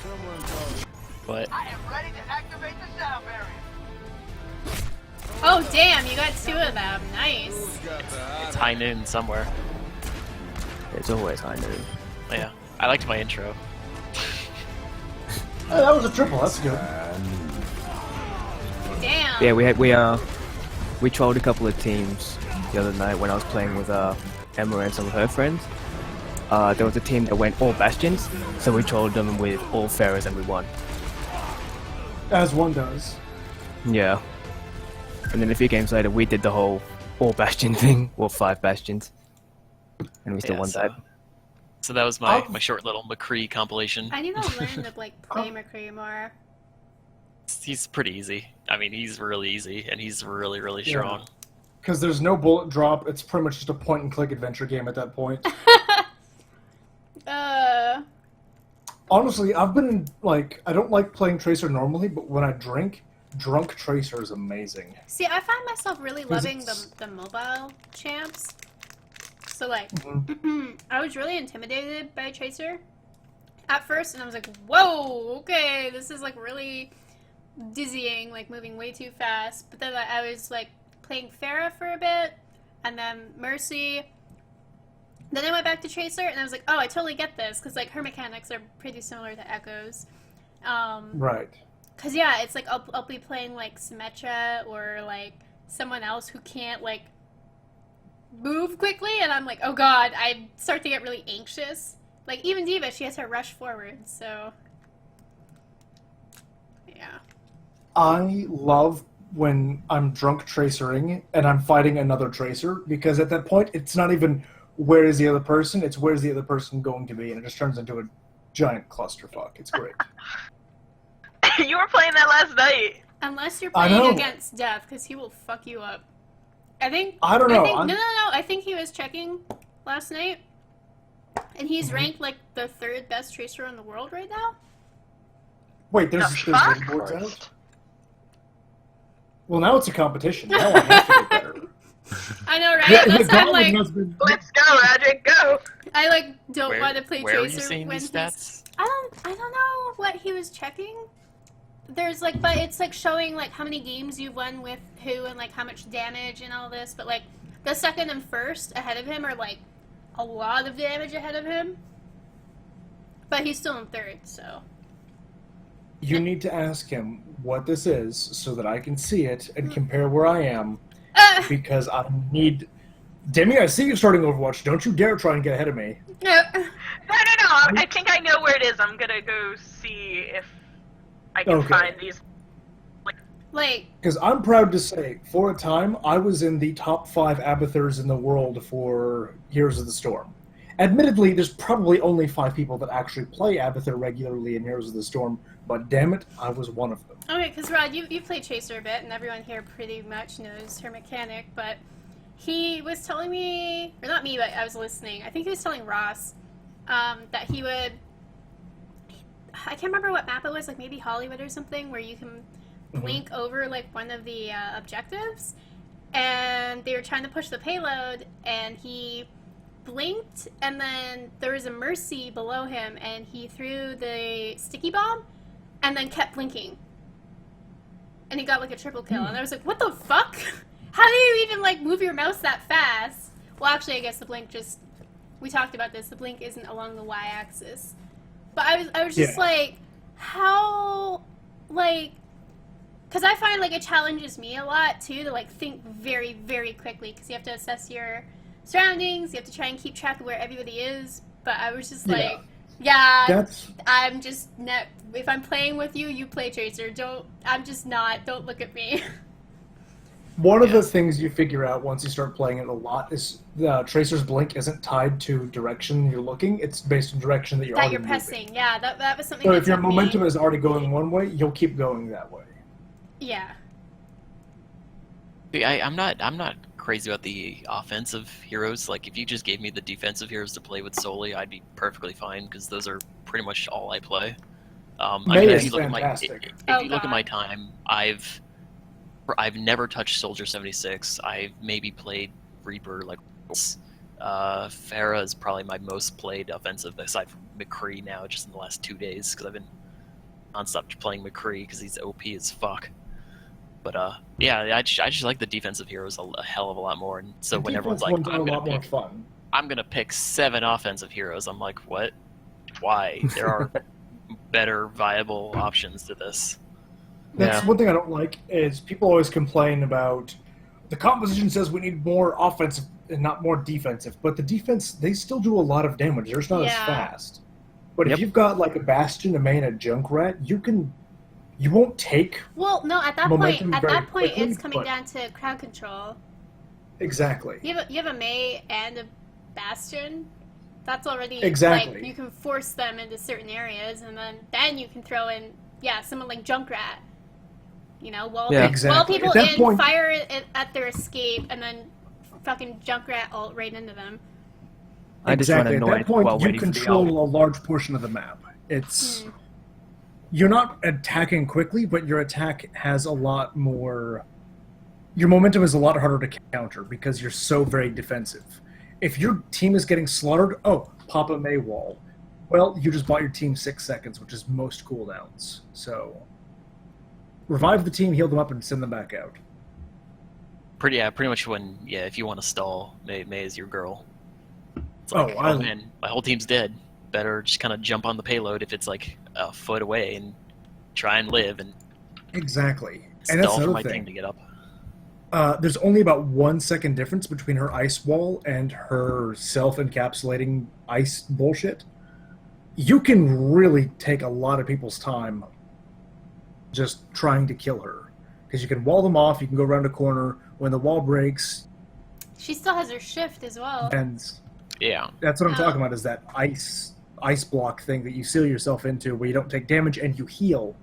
But Oh damn, you got 2 of them. Nice. it's high noon somewhere. It's always high noon. Yeah, I liked my intro. Oh, that was a triple. That's good. Damn. Yeah, we trolled a couple of teams the other night when I was playing with Emma and some of her friends. There was a team that went all Bastions, so we trolled them with all Pharaohs and we won. As one does. Yeah. And then a few games later, we did the whole all Bastion thing, or 5 Bastions, and we still won that. So that was my short little McCree compilation. I need to learn to like play McCree more. He's pretty easy. I mean, he's really easy, and he's really, really strong. Because there's no bullet drop. It's pretty much just a point-and-click adventure game at that point. Honestly, I've been like, I don't like playing Tracer normally, but when I drink, drunk Tracer is amazing. See, I find myself really loving the mobile champs. So like, I was really intimidated by Tracer at first, and I was like, whoa, okay, this is like really dizzying, like moving way too fast. But then I was like playing Pharah for a bit, and then Mercy. Then I went back to Tracer, and I was like, oh, I totally get this, because like her mechanics are pretty similar to Echo's. Right. Because yeah, it's like I'll be playing like Symmetra or like someone else who can't like move quickly, and I'm like, oh god, I start to get really anxious. Like even Diva, she has her rush forward, so yeah. I love when I'm drunk tracering and I'm fighting another Tracer, because at that point, it's not even where is the other person, it's where's the other person going to be, and it just turns into a giant clusterfuck. It's great. You were playing that last night. Unless you're playing against Death, because he will fuck you up. I don't know. No. I think he was checking last night, and he's ranked like the 3rd best Tracer in the world right now. Wait, there's leaderboards out? Well, now it's a competition. Now I have to get better. I know, right? That's why I'm like, let's go, Roderick, go! I like don't want to play Where are you Tracer seeing when these stats? I don't know what he was checking. There's like, but it's like showing like how many games you've won with who and like how much damage and all this. But like the 2nd and 1st ahead of him are like a lot of damage ahead of him. But he's still in 3rd, so. You need to ask him what this is so that I can see it and compare where I am. Because I need... Demi, I see you starting Overwatch. Don't you dare try and get ahead of me. No. I think I know where it is. I'm gonna go see if I can find these. Like... Because I'm proud to say, for a time, I was in the top 5 Abathurs in the world for Heroes of the Storm. Admittedly, there's probably only 5 people that actually play Abathur regularly in Heroes of the Storm, but damn it, I was one of them. Okay, because Rod, you played Tracer a bit, and everyone here pretty much knows her mechanic, but he was telling me, or not me, but I was listening, I think he was telling Ross, that he would, I can't remember what map it was, like maybe Hollywood or something, where you can blink over like one of the objectives, and they were trying to push the payload, and he blinked, and then there was a Mercy below him, and he threw the sticky bomb, and then kept blinking. And he got like a triple kill, and I was like, what the fuck? How do you even like move your mouse that fast? Well, actually, I guess the blink just, we talked about this, the blink isn't along the y-axis. But I was just like, how, like, because I find like it challenges me a lot too to like think very, very quickly, because you have to assess your surroundings, you have to try and keep track of where everybody is. But I was just like, I'm just not, if I'm playing with you, you play Tracer. Don't look at me. One of the things you figure out once you start playing it a lot is Tracer's blink isn't tied to direction you're looking. It's based on direction that you're already pressing. moving. Yeah, that was something. So that if your took momentum me... is already going one way, you'll keep going that way. Yeah. I'm not crazy about the offensive heroes. Like, if you just gave me the defensive heroes to play with solely, I'd be perfectly fine, because those are pretty much all I play. I mean, if you look at my time, I've never touched Soldier 76. I've maybe played Reaper like Pharah is probably my most played offensive aside from McCree now, just in the last 2 days, because I've been nonstop playing McCree because he's OP as fuck. But yeah, I just like the defensive heroes a hell of a lot more. And so when everyone's like, I'm gonna pick 7 offensive heroes, I'm like, what? Why? There are better viable options to this. That's one thing I don't like is people always complain about the composition says we need more offensive and not more defensive, but the defense, they still do a lot of damage. They're just not as fast. But if you've got like a Bastion, a main, a Junkrat, you won't take. Well, no, at that momentum point, very it's quickly, coming but- down to crowd control. Exactly. You have a Mei and a Bastion. That's already Exactly. like you can force them into certain areas, and then you can throw in someone like Junkrat. You know, wall Exactly. people At that in, point- fire it at their escape, and then fucking Junkrat ult right into them. I just run Exactly. At annoyed that point, while you waiting for the control ult. a large portion of the map. It's you're not attacking quickly, but your attack has a lot more. Your momentum is a lot harder to counter because you're so very defensive. If your team is getting slaughtered, pop a Mei wall. Well, you just bought your team 6 seconds, which is most cooldowns. So, revive the team, heal them up, and send them back out. Pretty much when if you want to stall, Mei is your girl. It's Oh, like, I- man, my whole team's dead. Better just kind of jump on the payload if it's like a foot away and try and live and Exactly. And that's stall for my another team thing. to get up. There's only about 1 second difference between her ice wall and her self-encapsulating ice bullshit. You can really take a lot of people's time just trying to kill her. Because you can wall them off, you can go around a corner. When the wall breaks, She still has her shift as well. and Yeah. that's what I'm talking about, is that ice block thing that you seal yourself into where you don't take damage and you heal.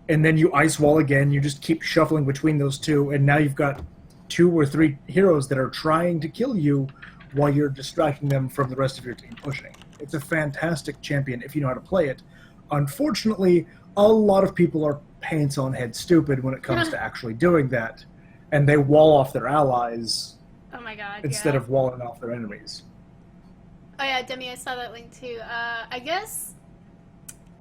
And then you ice wall again, you just keep shuffling between those two, and now you've got 2 or 3 heroes that are trying to kill you while you're distracting them from the rest of your team pushing. It's a fantastic champion if you know how to play it. Unfortunately, a lot of people are pants on head stupid when it comes to actually doing that, and they wall off their allies Oh my god. instead of walling off their enemies. Oh yeah, Demi, I saw that link too. I guess,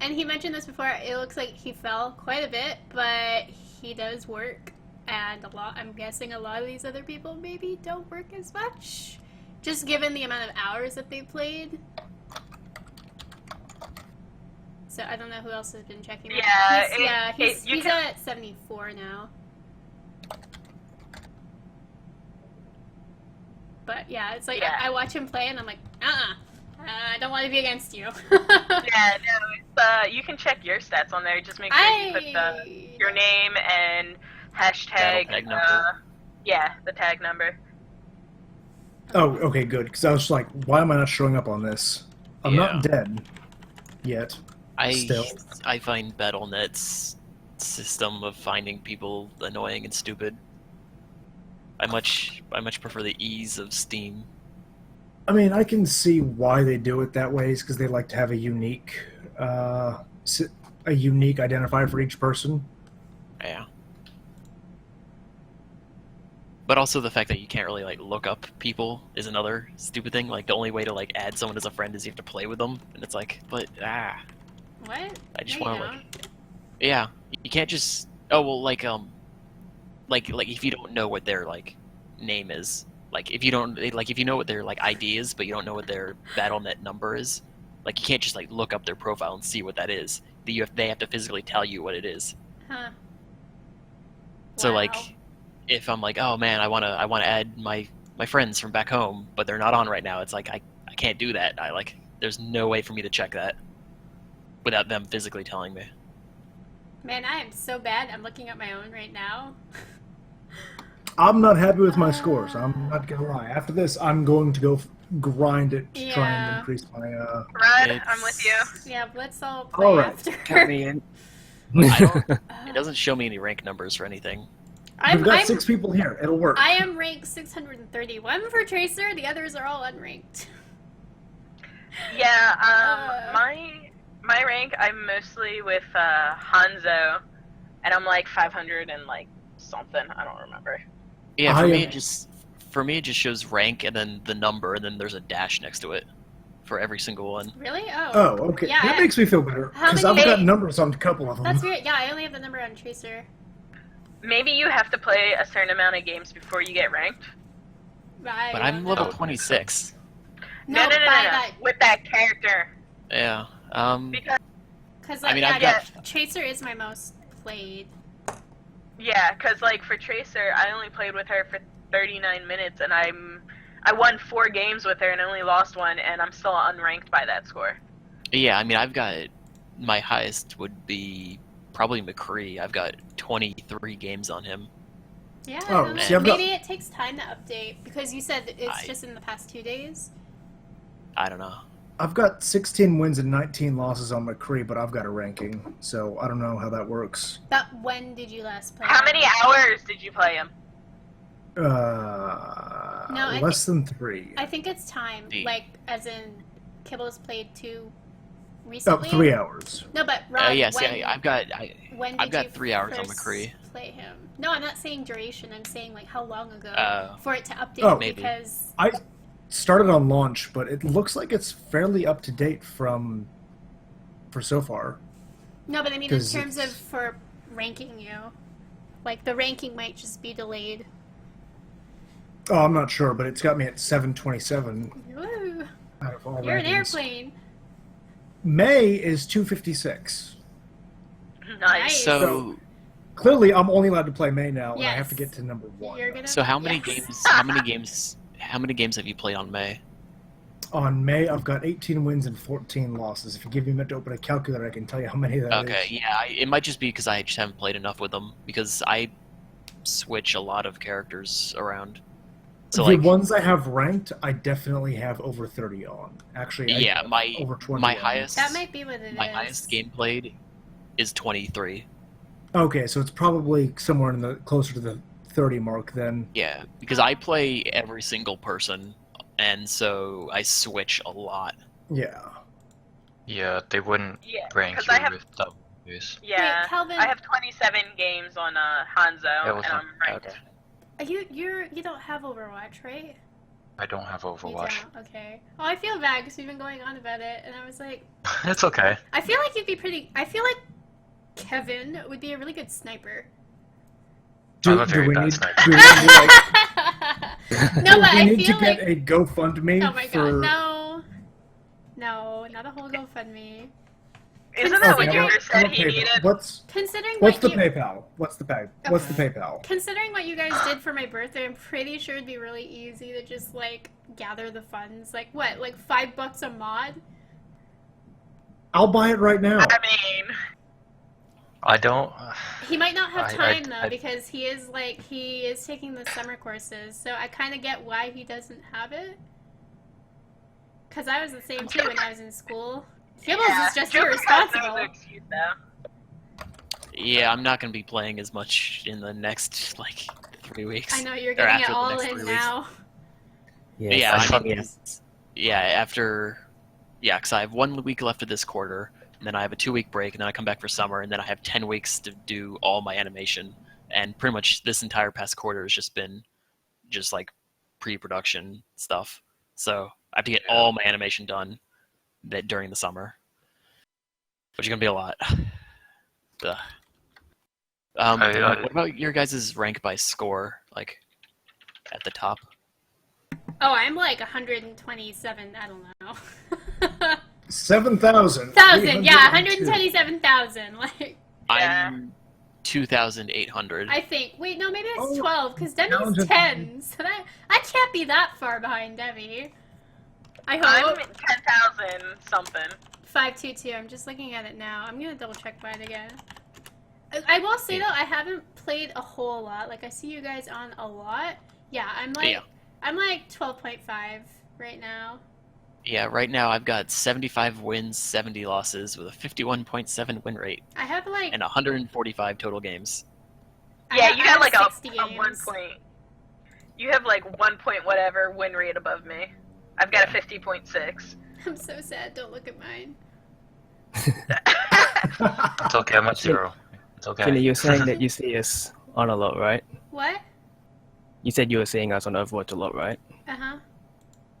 and he mentioned this before, it looks like he fell quite a bit, but he does work, and I'm guessing a lot of these other people maybe don't work as much, just given the amount of hours that they played. So I don't know who else has been checking that. He's at 74 now. But yeah, it's like I watch him play and I'm like, I don't want to be against you. You can check your stats on there. Just make sure you put your name and hashtag. Tag number. The tag number. Oh, okay, good. Because I was just like, why am I not showing up on this? I'm not dead yet. I find Battle.net's system of finding people annoying and stupid. I much prefer the ease of Steam. I mean, I can see why they do it that way, is because they like to have a unique identifier for each person. Yeah. But also the fact that you can't really like look up people is another stupid thing. Like the only way to like add someone as a friend is you have to play with them, and it's like, but What? I just No, want you to don't. you can't just like if you don't know what their like name is, like if you know what their like ID is, but you don't know what their Battle.net number is, like you can't just like look up their profile and see what that is. They have to physically tell you what it is. Huh. So Wow. like, if I'm like, oh man, I wanna add my friends from back home, but they're not on right now. It's like I can't do that. There's no way for me to check that without them physically telling me. Man, I am so bad. I'm looking at my own right now. I'm not happy with my scores. I'm not gonna lie. After this, I'm going to go grind it to try and Yeah. increase my. Rod, I'm with you. Yeah, let's all play All right, after. Count me in. It doesn't show me any rank numbers for anything. We've got 6 people here. It'll work. I am ranked 631 for Tracer. The others are all unranked. Yeah, my rank, I'm mostly with Hanzo, and I'm like 500 and like something. I don't remember. Yeah, I for me am- it just shows rank and then the number and then there's a dash next to it for every single one. Really? Oh. Oh, okay. Yeah, that makes me feel better How because I've many- got numbers on a couple of them. That's weird. Yeah, I only have the number on Tracer. Maybe you have to play a certain amount of games before you get ranked. But I'm level 26. No, No. With that character. Yeah. Because Because I mean, I've got Tracer is my most played. Yeah, because like for Tracer, I only played with her for 39 minutes, and I won 4 games with her and only lost 1, and I'm still unranked by that score. Yeah, I mean, I've got my highest would be probably McCree. I've got 23 games on him. Yeah, Oh, see, I've maybe it takes time to update because you said it's just in the past 2 days. I don't know. I've got 16 wins and 19 losses on McCree, but I've got a ranking, so I don't know how that works. But when did you last play? How many hours did you play him? Less than 3. I think it's time, like as in Kibble's played 2 Oh, recently. 3 hours. No, but Rod, Yes, when, yeah, I've got when I've did you got 3 hours on first McCree. Play him. No, I'm not saying duration. I'm saying like how long ago for it to update. Oh, maybe. Because I started on launch, but it looks like it's fairly up to date for so far. no, but I mean in terms of for ranking you, like the ranking might just be delayed. Oh, I'm not sure, but it's got me at 727 Woo! out of all You're an rankings. airplane. May is 256. Nice. So Clearly, I'm only allowed to play May now, and I have Yes. to get to number 1. You're gonna. so how many yes. games? How many games? How many games have you played on May? On May, I've got 18 wins and 14 losses. If you give me a minute to open a calculator, I can tell you how many that is. Okay, yeah, it might just be because I just haven't played enough with them because I switch a lot of characters around. So The like, ones I have ranked, I definitely have over 30 on. Actually, I yeah, have my over 20 my on. highest That might be what it is. my highest game played is 23. Okay, so it's probably somewhere in the closer to the 30 mark then. Yeah, because I play every single person, and so I switch a lot. Yeah. Yeah, they wouldn't Yeah, rank 'cause you I have- with double use. Yeah, Wait, Calvin. I have 27 games on Hanzo, Yeah, and what's I'm ranked. Okay. You don't have Overwatch, right? I don't have Overwatch. You don't? Okay. Oh, I feel bad because we've been going on about it, and I was like, It's okay. I feel like you'd be pretty. I feel like Kevin would be a really good sniper. I'm a very bad sniper. Do we need, like, No, but we I need to feel get like. a GoFundMe Oh my for... god, no. No, not a whole GoFundMe. Isn't that what Considering- you said he PayPal. needed? Considering What's what the you, PayPal? What's the PayPal? Considering what you guys did for my birthday, I'm pretty sure it'd be really easy to just like gather the funds. Like what? Like $5 a mod? I'll buy it right now. I mean, I don't. He might not have I- time I- though because he is taking the summer courses. So I kind of get why he doesn't have it. Cause I was the same too when I was in school. Gibbles is just Joker has no irresponsible. excuse, though. Yeah, I'm not gonna be playing as much in the next like 3 weeks. I know you're Or getting after it the all next in 3 weeks. now. Yeah, Yeah, I I thought- mean, yeah, after, yeah, because I have 1 week left of this quarter, and then I have a 2-week break, and then I come back for summer, and then I have 10 weeks to do all my animation, and pretty much this entire past quarter has just been just like pre-production stuff. So I have to get all my animation done during the summer, which is gonna be a lot. Ugh. What about your guys' rank by score, like at the top? Oh, I'm like 127. I don't know. 7,000. 1,000, yeah, 127,000. Like, Yeah. I'm 2,800. I think. Wait, no, maybe it's Oh, 12 because now I'm Demi's just- 10. So that I can't be that far behind Demi. I I'm hope. 10,000 something. 522. I'm just looking at it now. I'm gonna double check by it again. I will say though, I haven't played a whole lot. Like I see you guys on a lot. Yeah, I'm like 12.5 right now. Yeah, right now I've got 75 wins, 70 losses with a 51.7 win rate I have like and 145 total games. Yeah, you got like a 60 1 games. point. You have like 1 point whatever win rate above me. I've got a 50.6. I'm so sad. Don't look at mine. It's okay. I'm at 0. It's okay. Sheena, you're saying that you see us on a lot, right? What? You said you were seeing us on Overwatch a lot, right? Uh huh.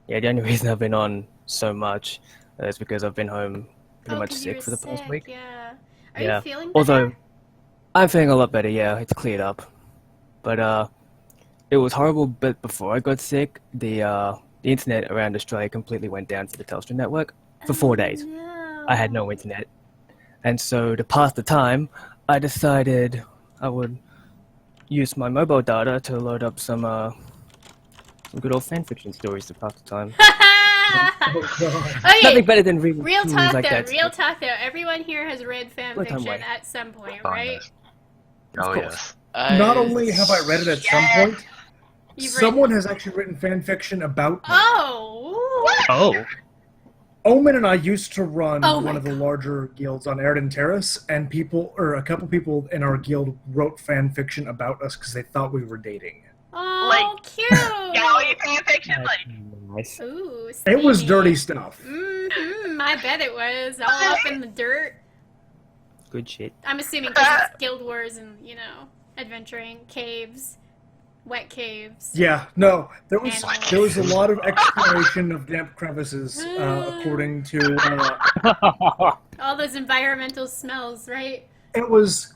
Yeah, the only reason I've been on so much is because I've been home pretty much 'Cause you sick were for the past sick, week. Yeah. Are Yeah. you feeling better? Although, I'm feeling a lot better, yeah, it's cleared up. But, it was horrible, but before I got sick, the internet around Australia completely went down for the Telstra network for 4 days. No. I had no internet. And so to pass the time, I decided I would use my mobile data to load up some good old fanfiction stories to pass the time. Oh god. Nothing Okay, better than reading real things talk like though, that. real talk though. Everyone here has read What time fanfiction way? at some point, Oh, right? nice. Oh, course. yes. Not only have I read it at some point, You've someone has actually written fan fiction about me. Oh! Oh. Omen and I used to run Oh my one of the God. larger guilds on Airden Terrace, and a couple people in our guild wrote fan fiction about us because they thought we were dating. Oh, Like- cute! Galley fanfiction, like, Nice. Ooh, It was steamy. dirty stuff. I bet it was. All up in the dirt. Good shit. I'm assuming because it's Guild Wars and, you know, adventuring, caves, wet caves. Yeah, no, there Animals. was a lot of exploration of damp crevices, according to. All those environmental smells, right? It was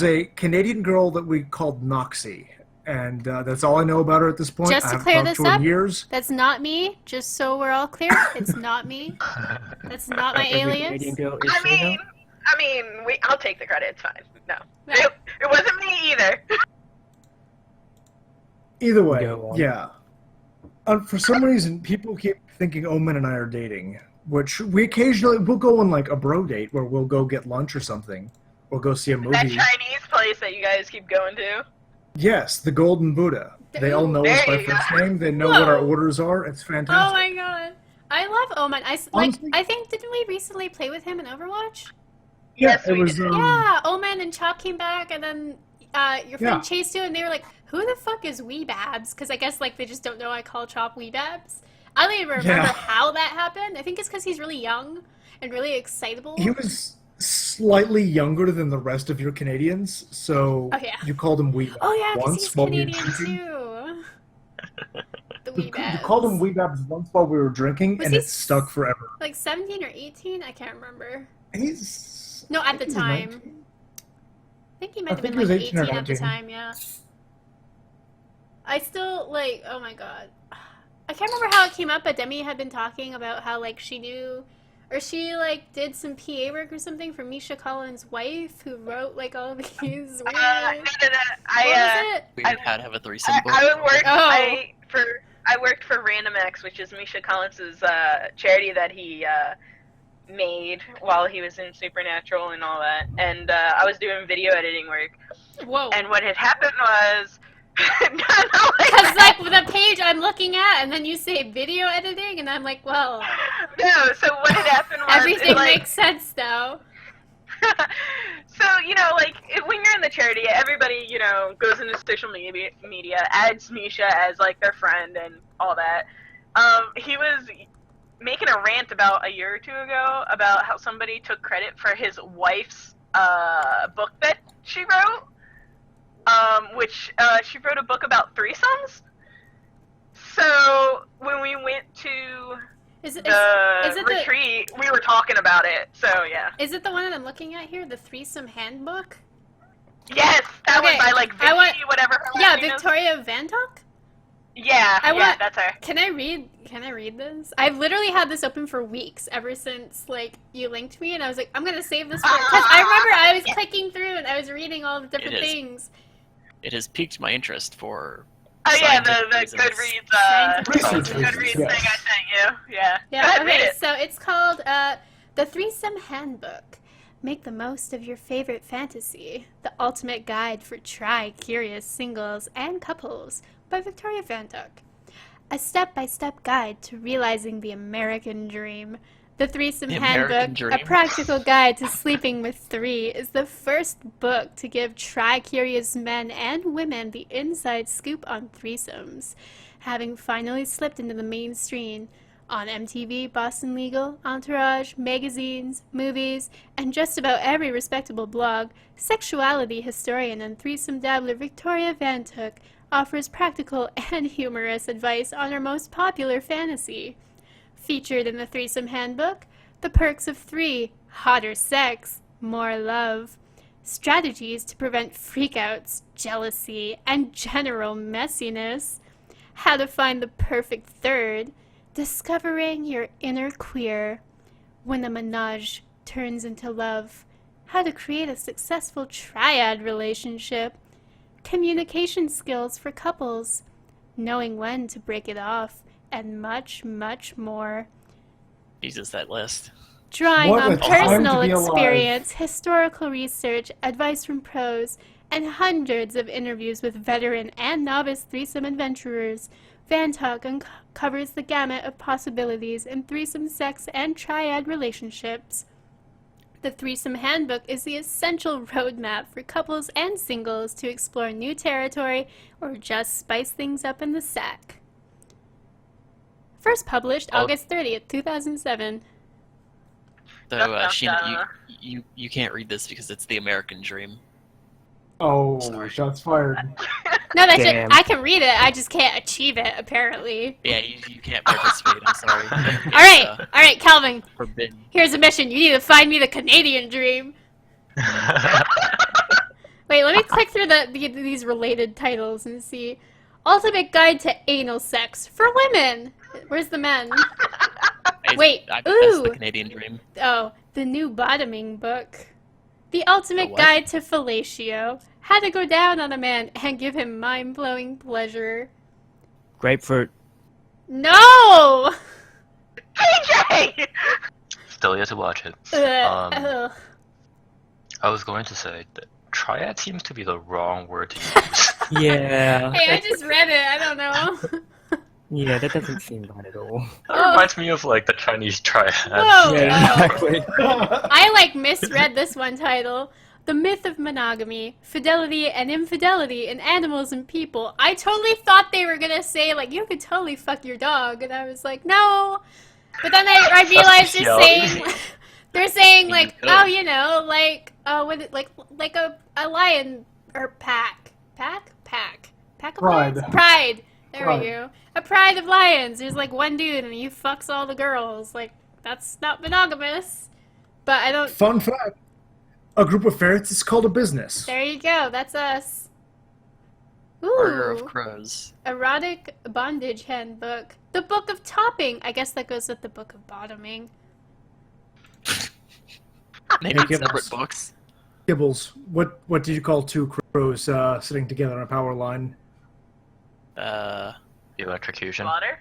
a Canadian girl that we called Noxie, and that's all I know about her at this point. Just I to haven't clear talked this to her in up, years. That's not me, just so we're all clear. It's not me. That's not my Every alias. Canadian girl is I Sheena. mean, I'll take the credit. It's fine. No, No. it wasn't me either. Either way, Go on. yeah. For some reason, people keep thinking Omen and I are dating, which we occasionally we'll go on like a bro date where we'll go get lunch or something, or go see a That movie. Chinese place that you guys keep going to. Yes, the Golden Buddha. They all know us by There you first go. name. They know what our Whoa. orders are. It's Oh fantastic. my god. I love Omen. Honestly- I think, didn't we recently play with him in Overwatch? Yeah, Yes, it we was. did. Yeah, Omen and Chop came back, and then your friend Yeah. chased you, and they were like, "Who the fuck is Weebabs?" Because I guess like they just don't know I call Chop Weebabs. I don't even remember Yeah. how that happened. I think it's because he's really young and really excitable. He was slightly younger than the rest of your Canadians, so Oh, yeah. you called him Weebabs Oh yeah, because once he's while we were Canadian drinking. too. The You Weebabs. called him Weebabs once while we were drinking, Was and he it stuck forever. Like 17 or 18? I can't remember. He's No, I at the think he's time. 19. I think he might I have think been he was like 18 or 18 at the 19. time, yeah. I still, like, oh my god. I can't remember how it came up, but Demi had been talking about how, like, she knew, or she, like, did some PA work or something for Misha Collins' wife, who wrote, like, all these weird... No. what was it? We I- had to have a threesome book. I worked for Random X, which is Misha Collins's charity that he made while he was in Supernatural and all that. And I was doing video editing work. Whoa. And what had happened was, Because, like, the page I'm looking at, and then you say video editing, and I'm like, well, no. So what had happened was everything like, makes sense, though. so, you know, like, when you're in the charity, everybody, you know, goes into social media, adds Misha as, like, their friend and all that. He was making a rant about a year or two ago about how somebody took credit for his wife's book that she wrote, which she wrote a book about threesomes. So, when we went to Is it the it retreat, we were talking about it, so yeah. is it the one that I'm looking at here, the Threesome Handbook? Yes, that Okay, was by like I want- Vicky, whatever her Yeah, last name is. Victoria Vantok? Yeah, I yeah, want- that's her. Can I read this? I've literally had this open for weeks, ever since, like, you linked me, and I was like, I'm gonna save this for... Because I remember I was clicking through, and I was reading all the different It is. things. It has piqued my interest for. Oh yeah, the scientific reasons. Goodreads, Research Goodreads reasons, thing yes. I sent you. Yeah. Go Yeah, ahead, read okay, it. so it's called, The Threesome Handbook. Make the most of your favorite fantasy. The Ultimate Guide for Tri-Curious Singles and Couples by Victoria Vantok. A step-by-step guide to realizing the American dream. The Threesome The American Handbook, a dream. practical guide to sleeping with three, is the first book to give tri-curious men and women the inside scoop on threesomes. Having finally slipped into the mainstream on MTV, Boston Legal, Entourage, magazines, movies, and just about every respectable blog, sexuality historian and threesome dabbler Victoria Vantok offers practical and humorous advice on her most popular fantasy. Featured in the Threesome Handbook, the perks of three, hotter sex, more love, strategies to prevent freakouts, jealousy, and general messiness, how to find the perfect third, discovering your inner queer, when the menage turns into love, how to create a successful triad relationship, communication skills for couples, knowing when to break it off, and much, much more. Jesus, that list. Drawing What on a time personal to be alive. experience, historical research, advice from pros, and hundreds of interviews with veteran and novice threesome adventurers, Van Talk uncovers the gamut of possibilities in threesome sex and triad relationships. The Threesome Handbook is the essential roadmap for couples and singles to explore new territory or just spice things up in the sack. First published August 30th, 2007. So, Sheena, you can't read this because it's the American dream. Oh, Sorry. shots fired. No, that's it. Damn. I can read it, I just can't achieve it, apparently. Yeah, you can't participate. I'm sorry. Alright, Calvin, Forbidden. here's a mission. You need to find me the Canadian dream. Wait, let me click through these related titles and see. Ultimate Guide to Anal Sex for Women. Where's the men? Wait, That's ooh. the Canadian dream. Oh, the new bottoming book. The Ultimate what? Guide to Fellatio. How to go down on a man and give him mind-blowing pleasure. Grapefruit. No! PJ! Still yet to watch it. Ugh. I was going to say that triad seems to be the wrong word to use. Yeah. Hey, I just read it. I don't know. Yeah, that doesn't seem right at all. That reminds me of like the Chinese triad. Whoa! Yeah, exactly. I misread this one title. The Myth of Monogamy, Fidelity and Infidelity in Animals and People. I totally thought they were gonna say, like, you could totally fuck your dog, and I was like, no. But then I realized they're saying, like, oh, you know, like, like a lion, or pack of Pride. lions? Pride. There Pride. we go. A pride of lions. There's, like, one dude, and he fucks all the girls. Like, that's not monogamous. But I don't... Fun fact. A group of ferrets is called a business. There you go. That's us. Murder of Ooh. Crows. Erotic Bondage Handbook. The Book of Topping. I guess that goes with the Book of Bottoming. Maybe Make it separate less. books. Gibbles, what did you call two crows sitting together on a power line? Electrocution. Water?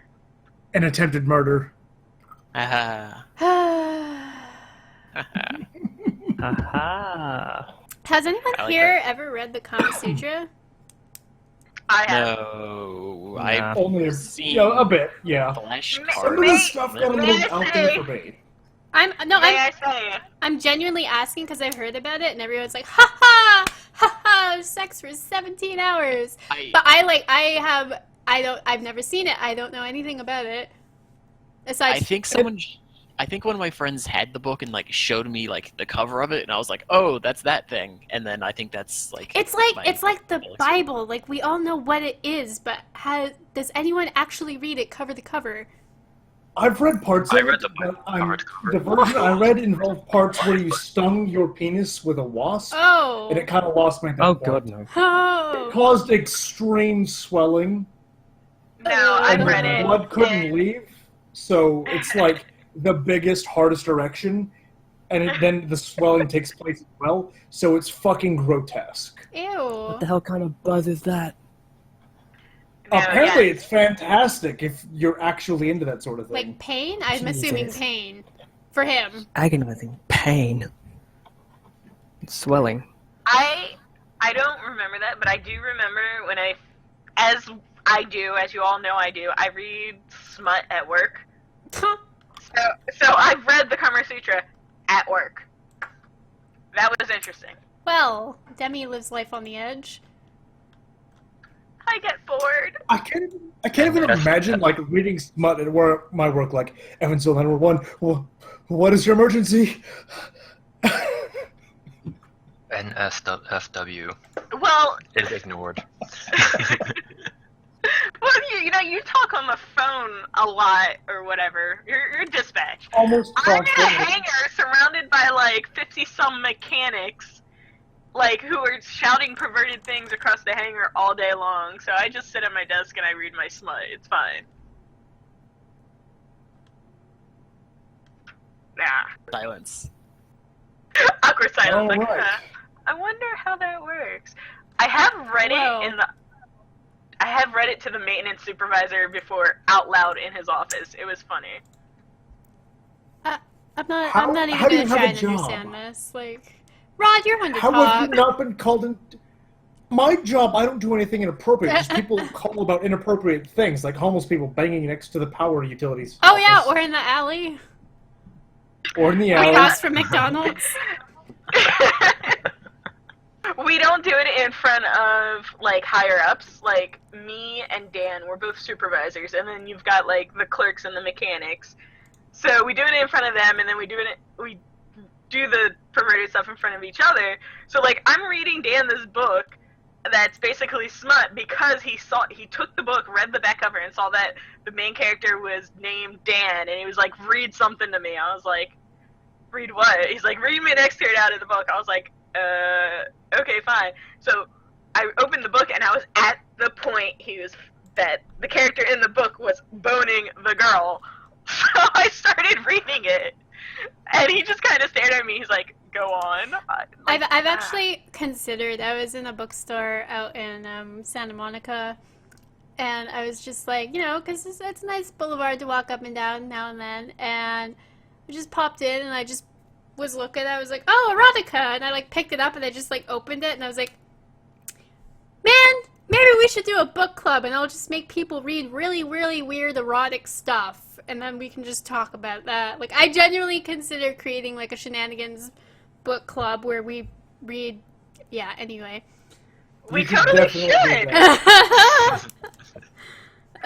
An attempted murder. Haha. Haha. Has anyone I like here ever read the Kama Sutra? I have. No, Nah. I've Only seen a bit, yeah. flash May- Some of cards. this stuff got a May little I out there say- for me. I'm genuinely asking because I've heard about it and everyone's like, ha, sex for 17 hours. But I've never seen it. I don't know anything about it. Aside I think one of my friends had the book and like showed me like the cover of it, and I was like, "Oh, that's that thing." And then I think that's like it's like the Alex. Bible. Like we all know what it is, but does anyone actually read it cover to cover? I've read parts of I read it, the book but cover to cover. the version I read involved parts where you stung your penis with a wasp, Oh. and it kind of lost me at that Oh point. god, no. Oh. It caused extreme swelling, No, I've and read the it. blood couldn't and- leave, so it's like the biggest, hardest erection, and then the swelling takes place as well, so it's fucking grotesque. Ew. What the hell kind of buzz is that? No, Apparently yeah. it's fantastic if you're actually into that sort of thing. Like pain? I'm assuming Jesus. pain. For him. Agonizing pain. Swelling. I don't remember that, but I do remember when as you all know I do, I read smut at work. So I've read the Kama Sutra at work. That was interesting. Well, Demi lives life on the edge. I get bored. I can't even imagine like reading smut at my work, like Evansville 911. Well, what is your emergency? NSFW Well, is ignored. you talk on the phone a lot or whatever. You're dispatch. Almost I'm in a constantly. hangar surrounded by like 50-some mechanics, like who are shouting perverted things across the hangar all day long. So I just sit at my desk and I read my smut. It's fine. Nah. silence. Awkward silence. All Like, right. I wonder how that works. I have read Whoa. it in the. I have read it to the maintenance supervisor before, out loud in his office. It was funny. I'm not How- even how do you gonna have try a and job? understand this. Like, Rod, you're on to How have talk. you not been called in? My job, I don't do anything inappropriate. Just people call about inappropriate things, like homeless people banging next to the power utilities. Oh yeah, office. or in the alley, Or in the alley. across from McDonald's. We don't do it in front of like higher ups. Like me and Dan, we're both supervisors, and then you've got like the clerks and the mechanics. So we do it in front of them, and then we do the perverted stuff in front of each other. So like I'm reading Dan this book that's basically smut because he took the book, read the back cover, and saw that the main character was named Dan, and he was like, read something to me. I was like, read what? He's like, read me an excerpt out of the book. I was like, okay, fine. So I opened the book, and I was at the point that the character in the book was boning the girl. So I started reading it, and he just kind of stared at me. He's like, go on. I've actually considered. I was in a bookstore out in Santa Monica, and I was just like, because it's a nice boulevard to walk up and down now and then, and I just popped in, and I just was looking. I was like, oh, erotica, and I like picked it up, and I just like opened it, and I was like, man, maybe we should do a book club, and I'll just make people read really, really weird erotic stuff, and then we can just talk about that. Like, I genuinely consider creating like a shenanigans book club where we read. Yeah. Anyway. We You should totally definitely do should. that.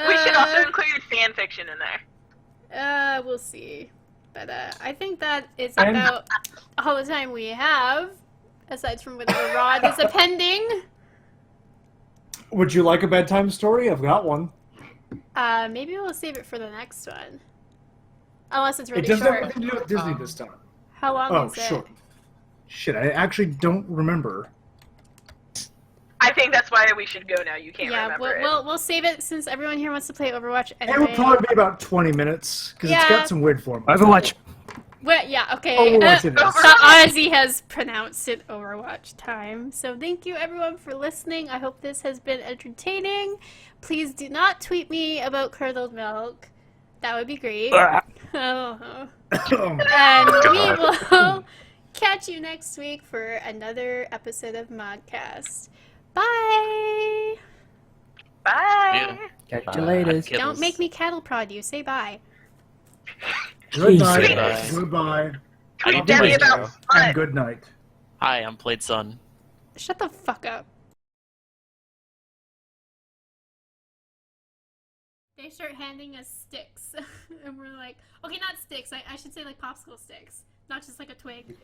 We should also include fan fiction in there. We'll see. But I think that is And- about all the time we have, aside from whatever Rod is appending. Would you like a bedtime story? I've got one. Maybe we'll save it for the next one. Unless it's It really doesn't have short. anything to do with Disney this time. How long Oh, is it? short. Shit, I actually don't remember. I think that's why we should go now. You can't Yeah, remember it. we'll save it since everyone here wants to play Overwatch It would anyway. probably be about 20 minutes, because it's Yeah. got some weird format. Overwatch. Well, yeah, okay. Overwatch it is. So Ozzy has pronounced it Overwatch time. So thank you everyone for listening. I hope this has been entertaining. Please do not tweet me about curdled milk. That would be great. Oh. And we will catch you next week for another episode of ModCast. Bye! Bye. Catch you later. Don't make me cattle prod you. Say bye. Good night. Jesus. Goodbye. How do you Tweet do Demi it? about And fun. good night. Hi, I'm Played Son. Shut the fuck up. They start handing us sticks. And we're like, okay, not sticks. I should say like popsicle sticks. Not just like a twig.